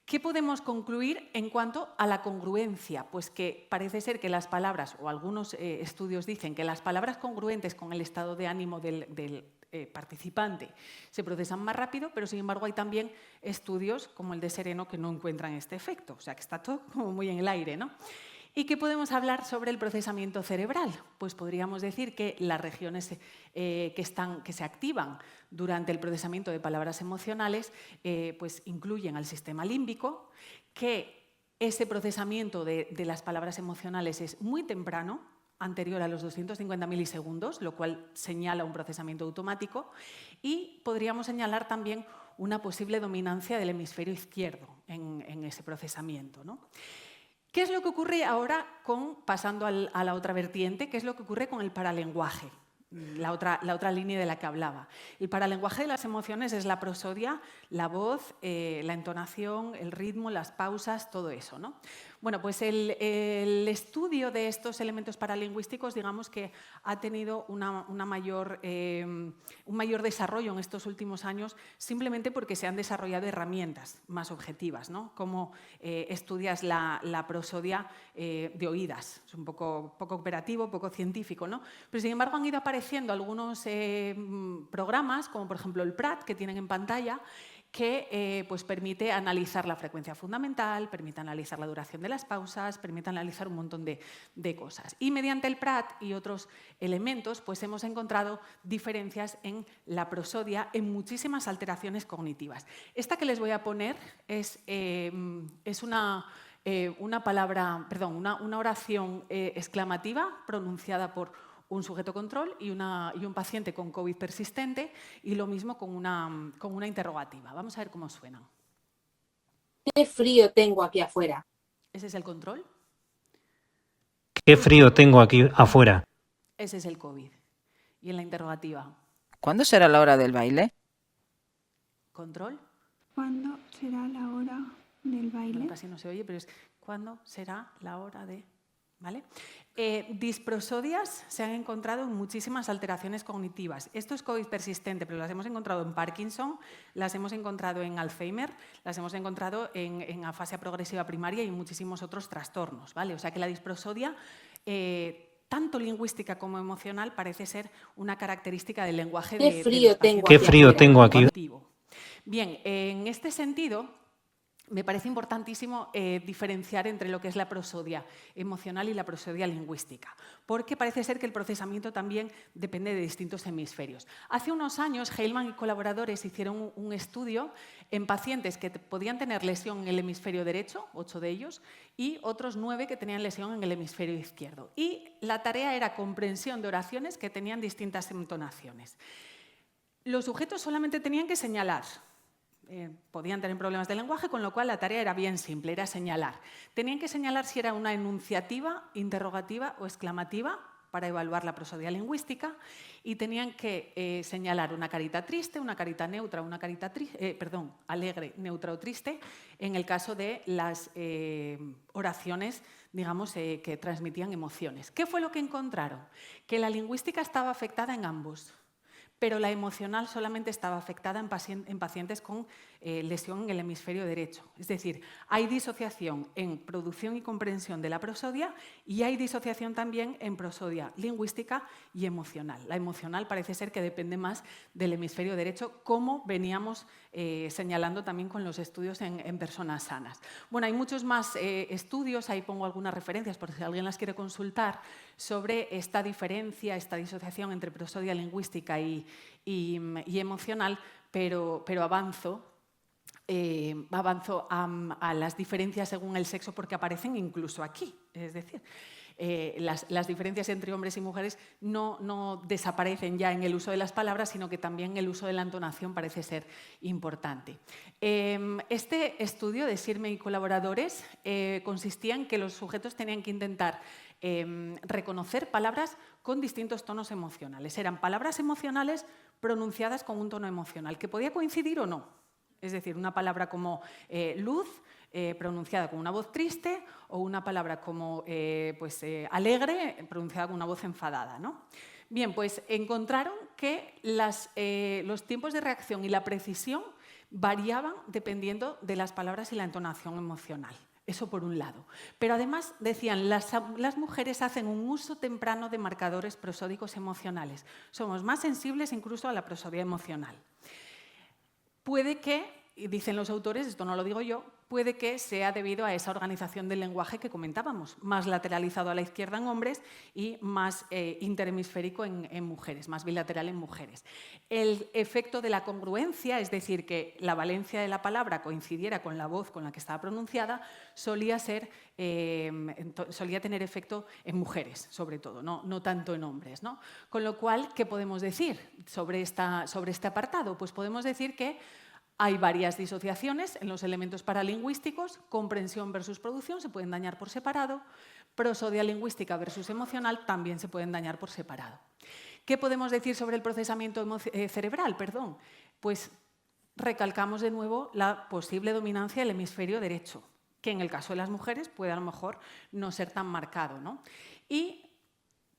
Speaker 2: ¿Qué podemos concluir en cuanto a la congruencia? Pues que parece ser que las palabras, o algunos estudios dicen que las palabras congruentes con el estado de ánimo del participante se procesan más rápido, pero sin embargo hay también estudios como el de Sereno que no encuentran este efecto. O sea que está todo como muy en el aire, ¿no? ¿Y qué podemos hablar sobre el procesamiento cerebral? Pues podríamos decir que las regiones que se activan durante el procesamiento de palabras emocionales pues incluyen al sistema límbico, que ese procesamiento de las palabras emocionales es muy temprano, anterior a los 250 milisegundos, lo cual señala un procesamiento automático, y podríamos señalar también una posible dominancia del hemisferio izquierdo en ese procesamiento, ¿no? ¿Qué es lo que ocurre ahora pasando a la otra vertiente? ¿Qué es lo que ocurre con el paralenguaje? La otra línea de la que hablaba. El paralenguaje de las emociones es la prosodia, la voz, la entonación, el ritmo, las pausas, todo eso, ¿no? Bueno, pues el estudio de estos elementos paralingüísticos, digamos que ha tenido un mayor desarrollo en estos últimos años simplemente porque se han desarrollado herramientas más objetivas, ¿no? Como estudias la prosodia de oídas. Es un poco operativo, poco científico, ¿no? Pero sin embargo han ido apareciendo algunos programas, como por ejemplo el PRAT, que tienen en pantalla, que pues permite analizar la frecuencia fundamental, permite analizar la duración de las pausas, permite analizar un montón de cosas. Y mediante el PRAT y otros elementos pues hemos encontrado diferencias en la prosodia en muchísimas alteraciones cognitivas. Esta que les voy a poner es una oración exclamativa pronunciada por un sujeto control y un paciente con COVID persistente, y lo mismo con una interrogativa. Vamos a ver cómo suenan.
Speaker 3: ¿Qué frío tengo aquí afuera?
Speaker 2: Ese es el control.
Speaker 4: ¿Qué frío tengo aquí afuera?
Speaker 2: Ese es el COVID. Y en la interrogativa.
Speaker 5: ¿Cuándo será la hora del baile?
Speaker 2: Control.
Speaker 6: ¿Cuándo será la hora del baile?
Speaker 2: Bueno, casi no se oye, pero es ¿cuándo será la hora de...? ¿Vale? Disprosodias se han encontrado en muchísimas alteraciones cognitivas. Esto es COVID persistente, pero las hemos encontrado en Parkinson, las hemos encontrado en Alzheimer, las hemos encontrado en afasia progresiva primaria y en muchísimos otros trastornos, ¿vale? O sea que la disprosodia, tanto lingüística como emocional, parece ser una característica del lenguaje de los pacientes.
Speaker 4: ¿Qué frío tengo aquí?
Speaker 2: Bien, en este sentido, me parece importantísimo diferenciar entre lo que es la prosodia emocional y la prosodia lingüística, porque parece ser que el procesamiento también depende de distintos hemisferios. Hace unos años, Heilman y colaboradores hicieron un estudio en pacientes que podían tener lesión en el hemisferio derecho, 8 de ellos, y otros 9 que tenían lesión en el hemisferio izquierdo. Y la tarea era comprensión de oraciones que tenían distintas entonaciones. Los sujetos solamente tenían que señalar podían tener problemas de lenguaje, con lo cual la tarea era bien simple, era señalar. Tenían que señalar si era una enunciativa, interrogativa o exclamativa para evaluar la prosodia lingüística, y tenían que señalar una carita triste, una carita neutra, una carita alegre, neutra o triste, en el caso de las oraciones, digamos, que transmitían emociones. ¿Qué fue lo que encontraron? Que la lingüística estaba afectada en ambos, pero la emocional solamente estaba afectada en pacientes con lesión en el hemisferio derecho. Es decir, hay disociación en producción y comprensión de la prosodia y hay disociación también en prosodia lingüística y emocional. La emocional parece ser que depende más del hemisferio derecho, como veníamos señalando también con los estudios en personas sanas. Bueno, hay muchos más estudios, ahí pongo algunas referencias por si alguien las quiere consultar, sobre esta diferencia, esta disociación entre prosodia lingüística y emocional, pero avanzo a las diferencias según el sexo porque aparecen incluso aquí. Es decir, las diferencias entre hombres y mujeres no desaparecen ya en el uso de las palabras, sino que también el uso de la entonación parece ser importante. Este estudio de Sirme y colaboradores consistía en que los sujetos tenían que intentar reconocer palabras con distintos tonos emocionales. Eran palabras emocionales pronunciadas con un tono emocional, que podía coincidir o no. Es decir, una palabra como luz, pronunciada con una voz triste, o una palabra como alegre, pronunciada con una voz enfadada, ¿no? Bien, pues encontraron que los tiempos de reacción y la precisión variaban dependiendo de las palabras y la entonación emocional. Eso por un lado. Pero además, decían, las mujeres hacen un uso temprano de marcadores prosódicos emocionales. Somos más sensibles incluso a la prosodia emocional. Puede que, y dicen los autores, esto no lo digo yo, puede que sea debido a esa organización del lenguaje que comentábamos, más lateralizado a la izquierda en hombres y más interhemisférico en mujeres, más bilateral en mujeres. El efecto de la congruencia, es decir, que la valencia de la palabra coincidiera con la voz con la que estaba pronunciada, solía tener efecto en mujeres, sobre todo, no tanto en hombres, ¿no? Con lo cual, ¿qué podemos decir sobre este apartado? Pues podemos decir que hay varias disociaciones en los elementos paralingüísticos, comprensión versus producción se pueden dañar por separado, prosodia lingüística versus emocional también se pueden dañar por separado. ¿Qué podemos decir sobre el procesamiento cerebral? Pues recalcamos de nuevo la posible dominancia del hemisferio derecho, que en el caso de las mujeres puede a lo mejor no ser tan marcado, ¿no? ¿Y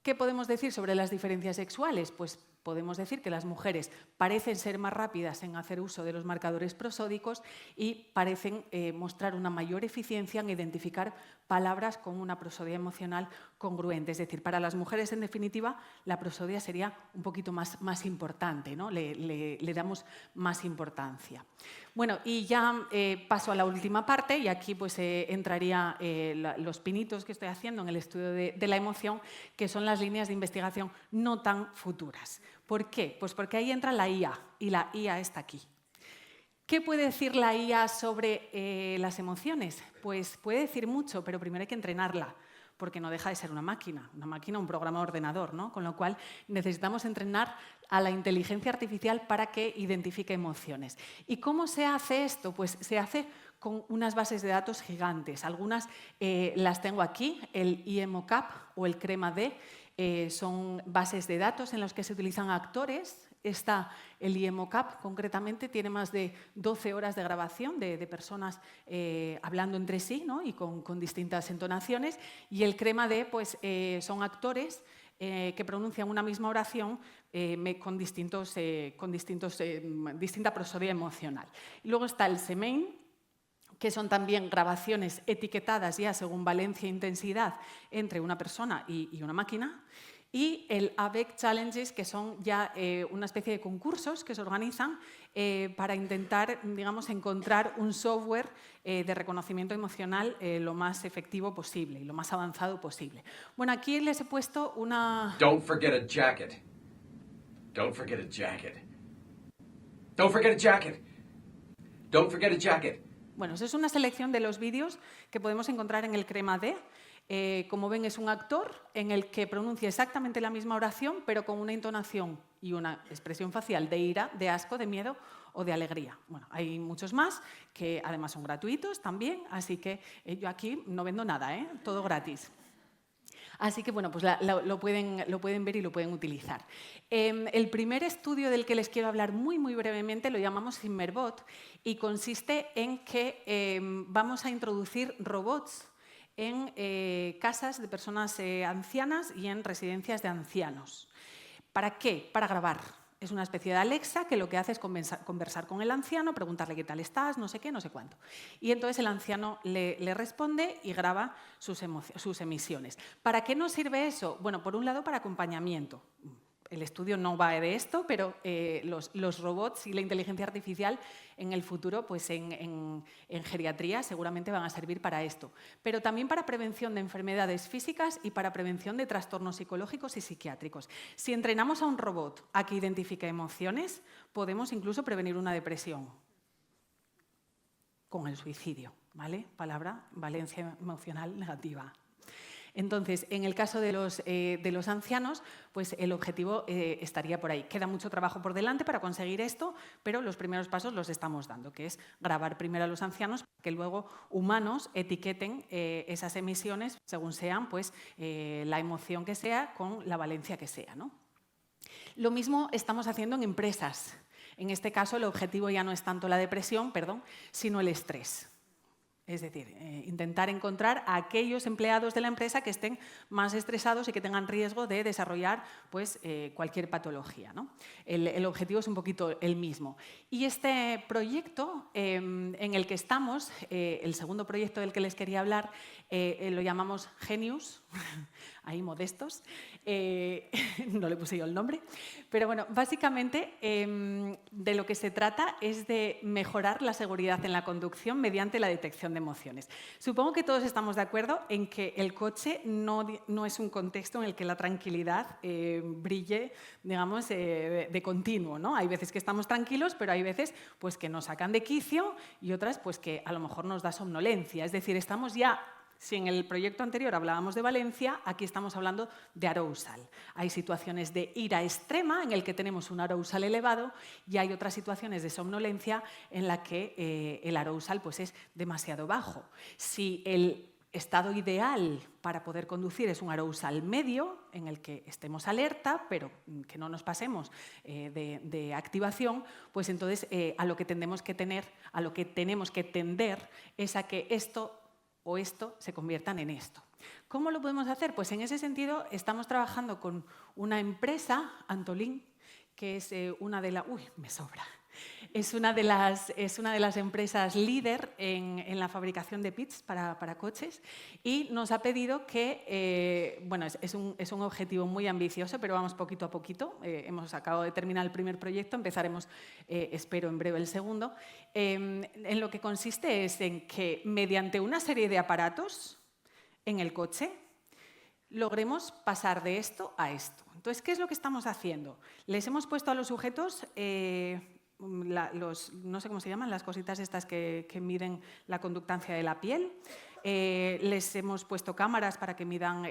Speaker 2: qué podemos decir sobre las diferencias sexuales? Pues podemos decir que las mujeres parecen ser más rápidas en hacer uso de los marcadores prosódicos y parecen mostrar una mayor eficiencia en identificar palabras con una prosodia emocional congruente. Es decir, para las mujeres, en definitiva, la prosodia sería un poquito más importante, ¿no? Le damos más importancia. Bueno, y ya paso a la última parte, y aquí pues entraría los pinitos que estoy haciendo en el estudio de la emoción, que son las líneas de investigación no tan futuras. ¿Por qué? Pues porque ahí entra la IA, y la IA está aquí. ¿Qué puede decir la IA sobre las emociones? Pues puede decir mucho, pero primero hay que entrenarla, porque no deja de ser una máquina, un programa de ordenador, ¿no? Con lo cual necesitamos entrenar a la inteligencia artificial para que identifique emociones. ¿Y cómo se hace esto? Pues se hace con unas bases de datos gigantes. Algunas las tengo aquí, el IEMOCAP o el CREMA-D, son bases de datos en las que se utilizan actores. El IEMOCAP, concretamente, tiene más de 12 horas de grabación de personas hablando entre sí, ¿no? Y con distintas entonaciones. Y el CREMA-D pues, son actores que pronuncian una misma oración con distinta prosodia emocional. Y luego está el SEMEIN, que son también grabaciones etiquetadas ya según valencia e intensidad entre una persona y una máquina, y el ABEC Challenges, que son ya una especie de concursos que se organizan para intentar, digamos, encontrar un software de reconocimiento emocional lo más efectivo posible y lo más avanzado posible. Bueno, aquí les he puesto una...
Speaker 7: Don't forget a jacket. Don't forget a jacket. Don't forget a jacket. Don't forget a jacket.
Speaker 2: Bueno, eso es una selección de los vídeos que podemos encontrar en el Crema D. Como ven, es un actor en el que pronuncia exactamente la misma oración, pero con una entonación y una expresión facial de ira, de asco, de miedo o de alegría. Bueno, hay muchos más que además son gratuitos también, así que yo aquí no vendo nada, todo gratis. Así que, bueno, pues lo pueden ver y lo pueden utilizar. El primer estudio del que les quiero hablar muy, muy brevemente lo llamamos Zimmerbot y consiste en que vamos a introducir robots en casas de personas ancianas y en residencias de ancianos. ¿Para qué? Para grabar. Es una especie de Alexa que lo que hace es conversar con el anciano, preguntarle qué tal estás, no sé qué, no sé cuánto. Y entonces el anciano le responde y graba sus emisiones. ¿Para qué nos sirve eso? Bueno, por un lado, para acompañamiento. El estudio no va de esto, pero los robots y la inteligencia artificial en el futuro, pues en geriatría, seguramente van a servir para esto. Pero también para prevención de enfermedades físicas y para prevención de trastornos psicológicos y psiquiátricos. Si entrenamos a un robot a que identifique emociones, podemos incluso prevenir una depresión con el suicidio, ¿vale? Palabra, valencia emocional negativa. Entonces, en el caso de los ancianos, pues el objetivo estaría por ahí. Queda mucho trabajo por delante para conseguir esto, pero los primeros pasos los estamos dando, que es grabar primero a los ancianos, que luego humanos etiqueten esas emisiones según sean pues, la emoción que sea con la valencia que sea, ¿no? Lo mismo estamos haciendo en empresas. En este caso, el objetivo ya no es tanto la depresión, sino el estrés. Es decir, intentar encontrar a aquellos empleados de la empresa que estén más estresados y que tengan riesgo de desarrollar pues, cualquier patología, ¿no? El objetivo es un poquito el mismo. Y este proyecto en el que estamos, el segundo proyecto del que les quería hablar, lo llamamos Genius, ahí modestos, no le puse yo el nombre, pero bueno, básicamente de lo que se trata es de mejorar la seguridad en la conducción mediante la detección de emociones. Supongo que todos estamos de acuerdo en que el coche no es un contexto en el que la tranquilidad brille, digamos, de continuo, ¿no? Hay veces que estamos tranquilos, pero hay veces pues, que nos sacan de quicio y otras pues, que a lo mejor nos da somnolencia. Es decir, estamos ya... Si en el proyecto anterior hablábamos de valencia, aquí estamos hablando de arousal. Hay situaciones de ira extrema en el que tenemos un arousal elevado y hay otras situaciones de somnolencia en la que el arousal pues, es demasiado bajo. Si el estado ideal para poder conducir es un arousal medio, en el que estemos alerta, pero que no nos pasemos de activación, pues entonces a lo que tenemos que tender es a que esto o esto se conviertan en esto. ¿Cómo lo podemos hacer? Pues en ese sentido estamos trabajando con una empresa, Antolín, que es una de las... Uy, me sobra. Es una de las empresas líder en la fabricación de pits para coches y nos ha pedido que, bueno, es un objetivo muy ambicioso, pero vamos poquito a poquito. Hemos acabado de terminar el primer proyecto, empezaremos, espero, en breve el segundo. En lo que consiste es en que mediante una serie de aparatos en el coche logremos pasar de esto a esto. Entonces, ¿qué es lo que estamos haciendo? Les hemos puesto a los sujetos... no sé cómo se llaman, las cositas estas que miden la conductancia de la piel. Les hemos puesto cámaras para que midan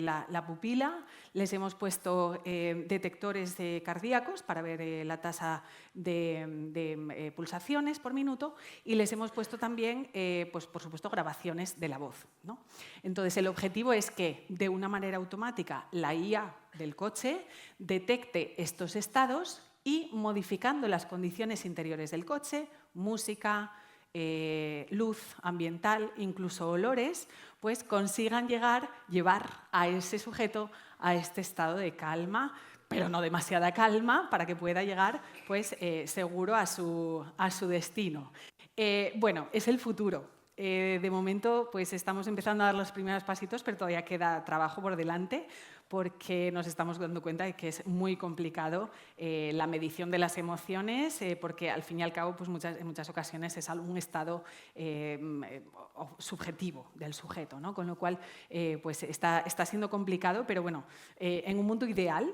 Speaker 2: la pupila, les hemos puesto detectores cardíacos para ver la tasa de pulsaciones por minuto y les hemos puesto también, pues, por supuesto, grabaciones de la voz, ¿no? Entonces, el objetivo es que, de una manera automática, la IA del coche detecte estos estados y modificando las condiciones interiores del coche, música, luz ambiental, incluso olores, pues consigan llevar a ese sujeto a este estado de calma, pero no demasiada calma, para que pueda llegar pues, seguro a su destino. Bueno, es el futuro. De momento pues, estamos empezando a dar los primeros pasitos, pero todavía queda trabajo por delante, porque nos estamos dando cuenta de que es muy complicado la medición de las emociones, porque al fin y al cabo pues en muchas ocasiones es algún estado subjetivo del sujeto, ¿no? Con lo cual pues está siendo complicado, pero bueno, en un mundo ideal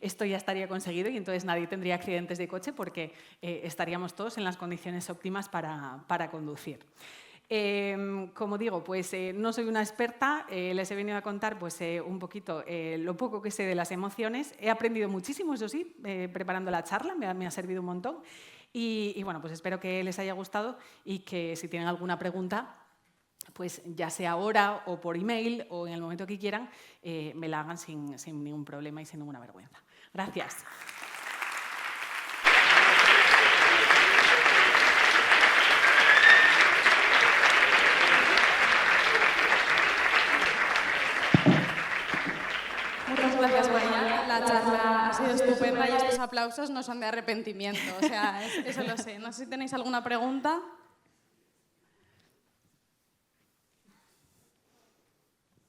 Speaker 2: esto ya estaría conseguido y entonces nadie tendría accidentes de coche porque estaríamos todos en las condiciones óptimas para conducir. Como digo, pues no soy una experta, les he venido a contar pues, un poquito lo poco que sé de las emociones. He aprendido muchísimo, eso sí, preparando la charla, me ha servido un montón. Y bueno, pues espero que les haya gustado y que si tienen alguna pregunta, pues ya sea ahora o por email o en el momento que quieran, me la hagan sin ningún problema y sin ninguna vergüenza. Gracias.
Speaker 1: Muchas gracias, María. La charla ha sido estupenda y estos aplausos no son de arrepentimiento. O sea, eso lo sé. No sé si tenéis alguna pregunta.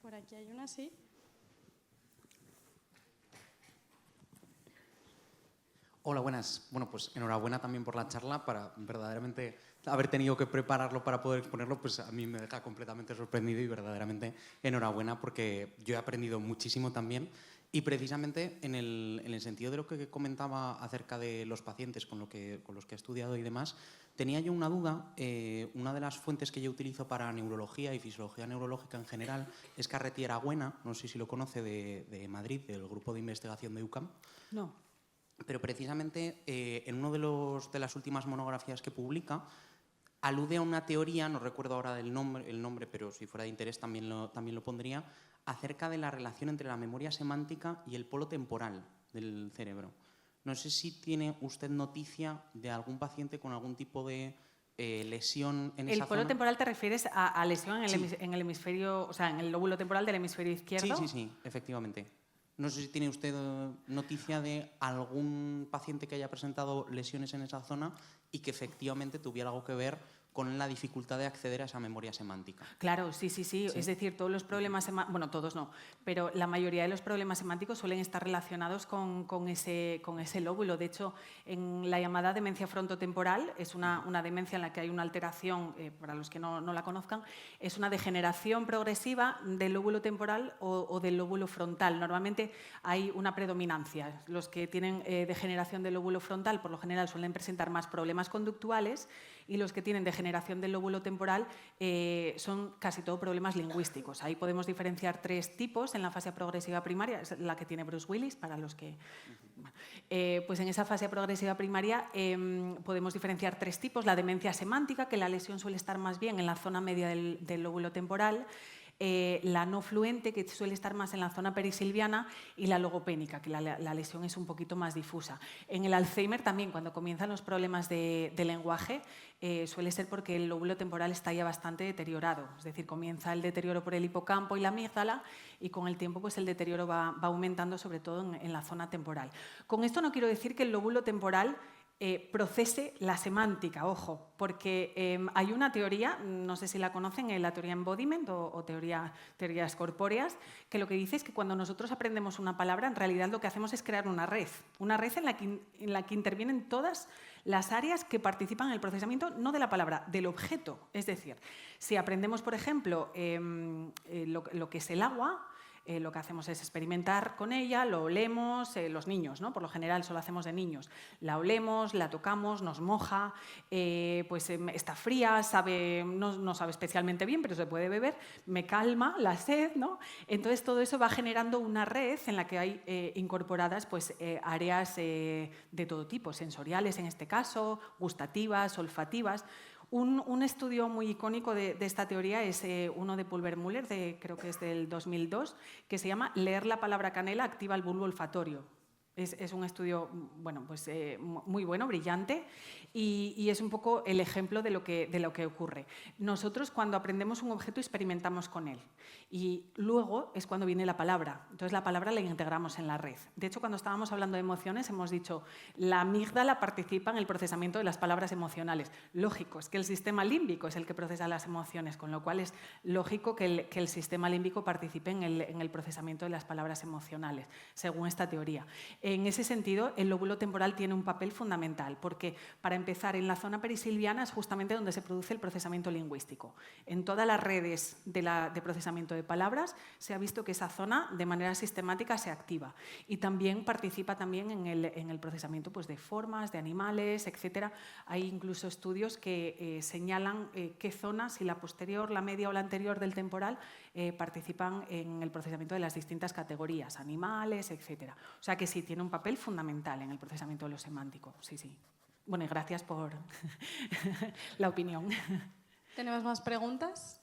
Speaker 1: Por aquí hay una, sí.
Speaker 8: Hola, buenas. Bueno, pues enhorabuena también por la charla. Para verdaderamente haber tenido que prepararlo para poder exponerlo, pues a mí me deja completamente sorprendido y verdaderamente enhorabuena porque yo he aprendido muchísimo también. Y precisamente en el sentido de lo que comentaba acerca de los pacientes con los que he estudiado y demás, tenía yo una duda. Una de las fuentes que yo utilizo para neurología y fisiología neurológica en general es Carretier Agüena, no sé si lo conoce, de Madrid, del grupo de investigación de UCAM.
Speaker 2: No.
Speaker 8: Pero precisamente en una de las últimas monografías que publica, alude a una teoría, no recuerdo ahora el nombre, pero si fuera de interés también lo pondría, acerca de la relación entre la memoria semántica y el polo temporal del cerebro. No sé si tiene usted noticia de algún paciente con algún tipo de lesión en esa zona.
Speaker 2: ¿El polo temporal te refieres a lesión
Speaker 8: Sí.
Speaker 2: en el hemisferio, o sea, en el lóbulo temporal del hemisferio izquierdo?
Speaker 8: Sí, efectivamente. No sé si tiene usted noticia de algún paciente que haya presentado lesiones en esa zona y que efectivamente tuviera algo que ver con la dificultad de acceder a esa memoria semántica.
Speaker 2: Claro, sí. Es decir, todos los problemas semánticos, bueno, todos no, pero la mayoría de los problemas semánticos suelen estar relacionados con ese lóbulo. De hecho, en la llamada demencia frontotemporal, es una demencia en la que hay una alteración, para los que no la conozcan, es una degeneración progresiva del lóbulo temporal o del lóbulo frontal. Normalmente hay una predominancia. Los que tienen degeneración del lóbulo frontal, por lo general, suelen presentar más problemas conductuales y los que tienen degeneración del lóbulo temporal son casi todo problemas lingüísticos. Ahí podemos diferenciar 3 tipos en la fase progresiva primaria, es la que tiene Bruce Willis, para los que... pues en esa fase progresiva primaria podemos diferenciar 3 tipos. La demencia semántica, que la lesión suele estar más bien en la zona media del lóbulo temporal, la no fluente, que suele estar más en la zona perisilviana, y la logopénica, que la lesión es un poquito más difusa. En el Alzheimer también, cuando comienzan los problemas de lenguaje, suele ser porque el lóbulo temporal está ya bastante deteriorado, es decir, comienza el deterioro por el hipocampo y la amígdala y con el tiempo pues, el deterioro va aumentando, sobre todo en la zona temporal. Con esto no quiero decir que el lóbulo temporal procese la semántica, ojo, porque hay una teoría, no sé si la conocen, la teoría embodiment o teorías corpóreas, que lo que dice es que cuando nosotros aprendemos una palabra, en realidad lo que hacemos es crear una red en la que intervienen todas las áreas que participan en el procesamiento, no de la palabra, del objeto. Es decir, si aprendemos, por ejemplo, lo que es el agua, lo que hacemos es experimentar con ella, lo olemos, los niños, ¿no? Por lo general solo hacemos de niños. La olemos, la tocamos, nos moja, pues está fría, no sabe especialmente bien, pero se puede beber, me calma la sed, ¿no? Entonces todo eso va generando una red en la que hay incorporadas pues, áreas de todo tipo, sensoriales en este caso, gustativas, olfativas. Un estudio muy icónico de esta teoría es uno de Pulver-Müller, creo que es del 2002, que se llama Leer la palabra canela activa el bulbo olfatorio. Es un estudio bueno, pues, muy bueno, brillante, y es un poco el ejemplo de lo que ocurre. Nosotros, cuando aprendemos un objeto, experimentamos con él. Y luego es cuando viene la palabra. Entonces, la palabra la integramos en la red. De hecho, cuando estábamos hablando de emociones, hemos dicho la amígdala participa en el procesamiento de las palabras emocionales. Lógico, es que el sistema límbico es el que procesa las emociones, con lo cual es lógico que el sistema límbico participe en el procesamiento de las palabras emocionales, según esta teoría. En ese sentido, el lóbulo temporal tiene un papel fundamental, porque para empezar, en la zona perisilviana es justamente donde se produce el procesamiento lingüístico. En todas las redes de procesamiento de palabras se ha visto que esa zona de manera sistemática se activa y también participa también en el procesamiento pues, de formas, de animales, etc. Hay incluso estudios que señalan qué zonas, si la posterior, la media o la anterior del temporal, participan en el procesamiento de las distintas categorías, animales, etc. O sea que sí, tiene un papel fundamental en el procesamiento de lo semántico. Sí, sí. Bueno, y gracias por la opinión.
Speaker 1: ¿Tenemos más preguntas?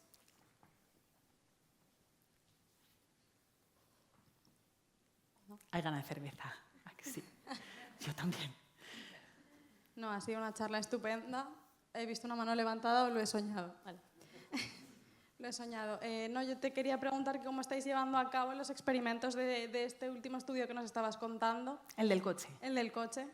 Speaker 2: Hay ganas de cerveza. ¿A que sí? Yo también.
Speaker 1: No, ha sido una charla estupenda. He visto una mano levantada o lo he soñado. Vale. Lo he soñado. No, yo te quería preguntar cómo estáis llevando a cabo los experimentos de este último estudio que nos estabas contando.
Speaker 2: El del coche.
Speaker 1: El del coche,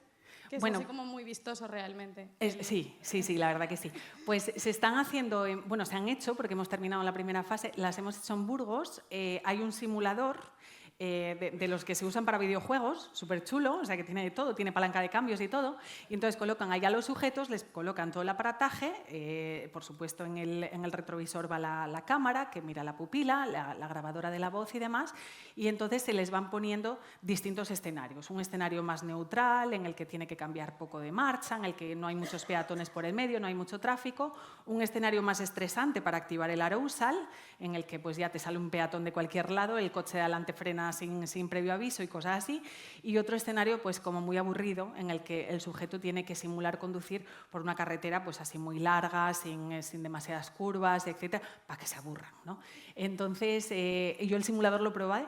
Speaker 1: que es
Speaker 2: Bueno,
Speaker 1: así como muy vistoso realmente.
Speaker 2: Sí, la verdad que sí. Pues se están haciendo, bueno, se han hecho, porque hemos terminado la primera fase, las hemos hecho en Burgos. Hay un simulador de los que se usan para videojuegos, súper chulo, o sea que tiene de todo, tiene palanca de cambios y todo, y entonces colocan allá los sujetos, les colocan todo el aparataje, por supuesto en el retrovisor va la cámara que mira la pupila, la grabadora de la voz y demás, y entonces se les van poniendo distintos escenarios, un escenario más neutral, en el que tiene que cambiar poco de marcha, en el que no hay muchos peatones por el medio, no hay mucho tráfico, un escenario más estresante para activar el arousal, en el que pues ya te sale un peatón de cualquier lado, el coche de adelante frena sin previo aviso y cosas así, y otro escenario pues como muy aburrido en el que el sujeto tiene que simular conducir por una carretera pues así muy larga, sin demasiadas curvas, etcétera, para que se aburran, ¿no? Entonces yo el simulador lo probé,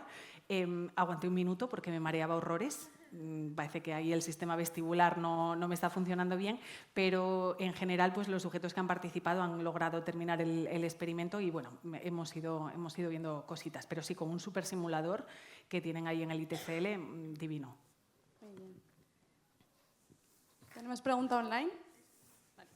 Speaker 2: aguanté un minuto porque me mareaba horrores. Parece que ahí el sistema vestibular no me está funcionando bien, pero en general pues los sujetos que han participado han logrado terminar el experimento y bueno, hemos ido viendo cositas, pero sí con un super simulador que tienen ahí en el ITCL, divino.
Speaker 1: Muy bien. ¿Tenemos pregunta online? Vale.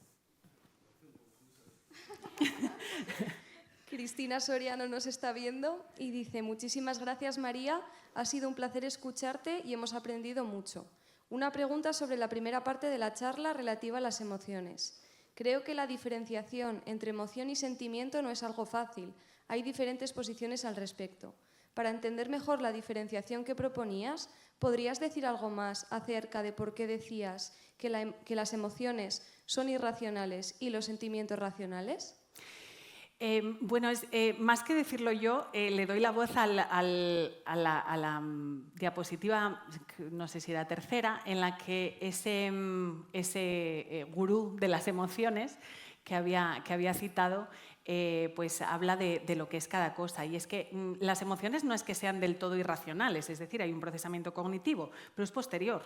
Speaker 9: Cristina Soriano nos está viendo y dice: muchísimas gracias, María, ha sido un placer escucharte y hemos aprendido mucho. Una pregunta sobre la primera parte de la charla relativa a las emociones. Creo que la diferenciación entre emoción y sentimiento no es algo fácil. Hay diferentes posiciones al respecto. Para entender mejor la diferenciación que proponías, ¿podrías decir algo más acerca de por qué decías que las emociones son irracionales y los sentimientos racionales?
Speaker 2: Bueno, más que decirlo yo, le doy la voz a la diapositiva, no sé si era tercera, en la que ese gurú de las emociones que había citado, pues habla de lo que es cada cosa. Y es que las emociones no es que sean del todo irracionales, es decir, hay un procesamiento cognitivo, pero es posterior.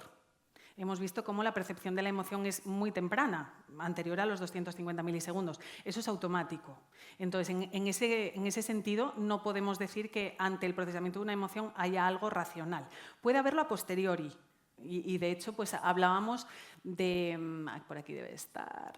Speaker 2: Hemos visto cómo la percepción de la emoción es muy temprana, anterior a los 250 milisegundos. Eso es automático. Entonces, en ese sentido, no podemos decir que ante el procesamiento de una emoción haya algo racional. Puede haberlo a posteriori. Y de hecho, pues hablábamos de... Por aquí debe estar.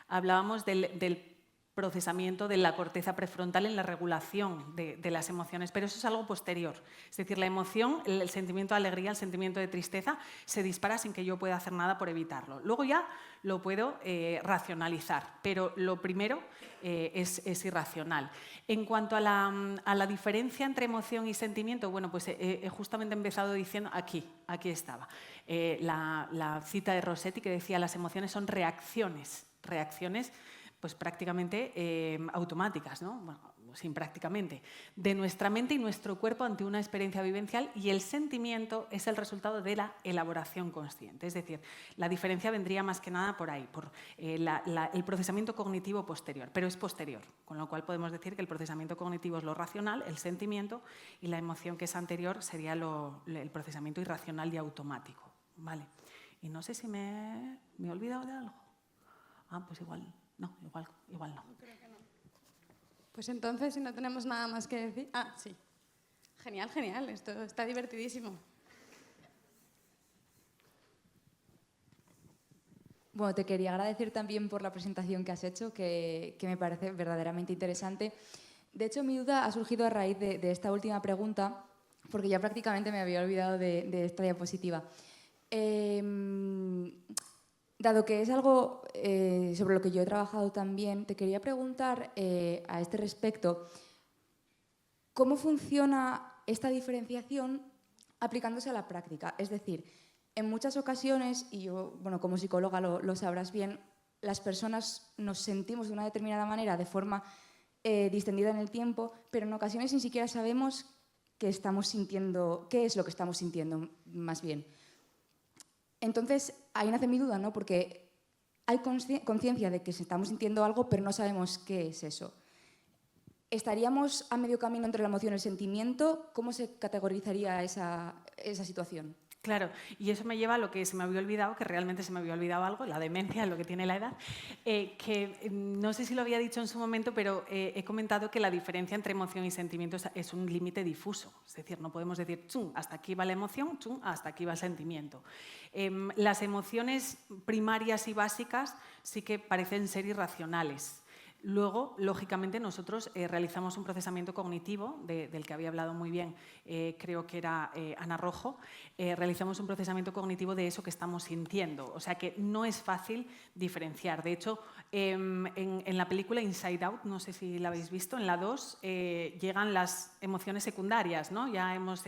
Speaker 2: Hablábamos del procesamiento de la corteza prefrontal en la regulación de las emociones, pero eso es algo posterior. Es decir, la emoción, el sentimiento de alegría, el sentimiento de tristeza, se dispara sin que yo pueda hacer nada por evitarlo. Luego ya lo puedo racionalizar, pero lo primero es irracional. En cuanto a la diferencia entre emoción y sentimiento, bueno, pues he justamente empezado diciendo, aquí estaba, la cita de Rossetti que decía: las emociones son reacciones pues prácticamente automáticas, ¿no? Bueno, sin prácticamente, de nuestra mente y nuestro cuerpo ante una experiencia vivencial, y el sentimiento es el resultado de la elaboración consciente. Es decir, la diferencia vendría más que nada por ahí, por el procesamiento cognitivo posterior, pero es posterior, con lo cual podemos decir que el procesamiento cognitivo es lo racional, el sentimiento, y la emoción, que es anterior, sería el procesamiento irracional y automático. ¿Vale? Y no sé si me he olvidado de algo. Pues igual no.
Speaker 1: Creo que no. Pues entonces, si no tenemos nada más que decir... Sí. Genial. Esto está divertidísimo.
Speaker 10: Bueno, te quería agradecer también por la presentación que has hecho, que me parece verdaderamente interesante. De hecho, mi duda ha surgido a raíz de esta última pregunta, porque ya prácticamente me había olvidado de esta diapositiva. Dado que es algo sobre lo que yo he trabajado también, te quería preguntar a este respecto, ¿cómo funciona esta diferenciación aplicándose a la práctica? Es decir, en muchas ocasiones, y yo, bueno, como psicóloga lo sabrás bien, las personas nos sentimos de una determinada manera, de forma distendida en el tiempo, pero en ocasiones ni siquiera sabemos qué estamos sintiendo, qué es lo que estamos sintiendo, más bien. Entonces, ahí nace mi duda, ¿no? Porque hay conciencia de que estamos sintiendo algo, pero no sabemos qué es eso. ¿Estaríamos a medio camino entre la emoción y el sentimiento? ¿Cómo se categorizaría esa situación?
Speaker 2: Claro, y eso me lleva a lo que se me había olvidado, que realmente se me había olvidado algo, la demencia, lo que tiene la edad, que no sé si lo había dicho en su momento, pero he comentado que la diferencia entre emoción y sentimiento es un límite difuso. Es decir, no podemos decir, chum, hasta aquí va la emoción, chum, hasta aquí va el sentimiento. Las emociones primarias y básicas sí que parecen ser irracionales. Luego, lógicamente, nosotros realizamos un procesamiento cognitivo, del que había hablado muy bien, creo que era Ana Rojo, realizamos un procesamiento cognitivo de eso que estamos sintiendo. O sea que no es fácil diferenciar. De hecho, en la película Inside Out, no sé si la habéis visto, en la 2 llegan las emociones secundarias, ¿no? Ya hemos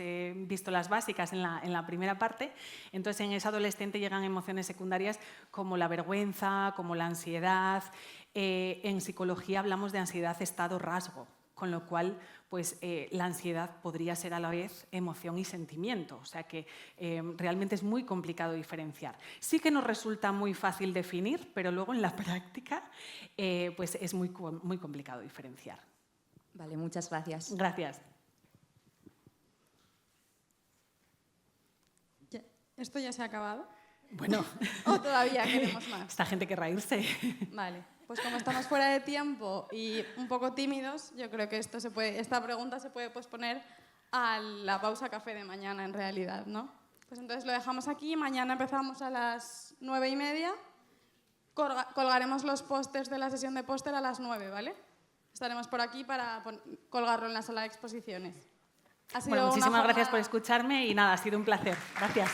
Speaker 2: visto las básicas en la primera parte. Entonces, en ese adolescente llegan emociones secundarias como la vergüenza, como la ansiedad. En psicología hablamos de ansiedad estado-rasgo, con lo cual pues, la ansiedad podría ser a la vez emoción y sentimiento. O sea que realmente es muy complicado diferenciar. Sí que nos resulta muy fácil definir, pero luego en la práctica pues es muy complicado diferenciar.
Speaker 10: Vale, muchas gracias.
Speaker 2: Gracias.
Speaker 1: ¿Esto ya se ha acabado?
Speaker 2: Bueno,
Speaker 1: ¿O todavía queremos más?
Speaker 2: Esta gente querrá irse.
Speaker 1: Vale, pues como estamos fuera de tiempo y un poco tímidos, yo creo que esta pregunta se puede posponer a la pausa café de mañana, en realidad, ¿no? Pues entonces lo dejamos aquí, mañana empezamos a las 9:30, colgaremos los pósters de la sesión de póster a las 9, ¿vale? Estaremos por aquí para colgarlo en la sala de exposiciones.
Speaker 2: Bueno, muchísimas gracias por escucharme y nada, ha sido un placer. Gracias.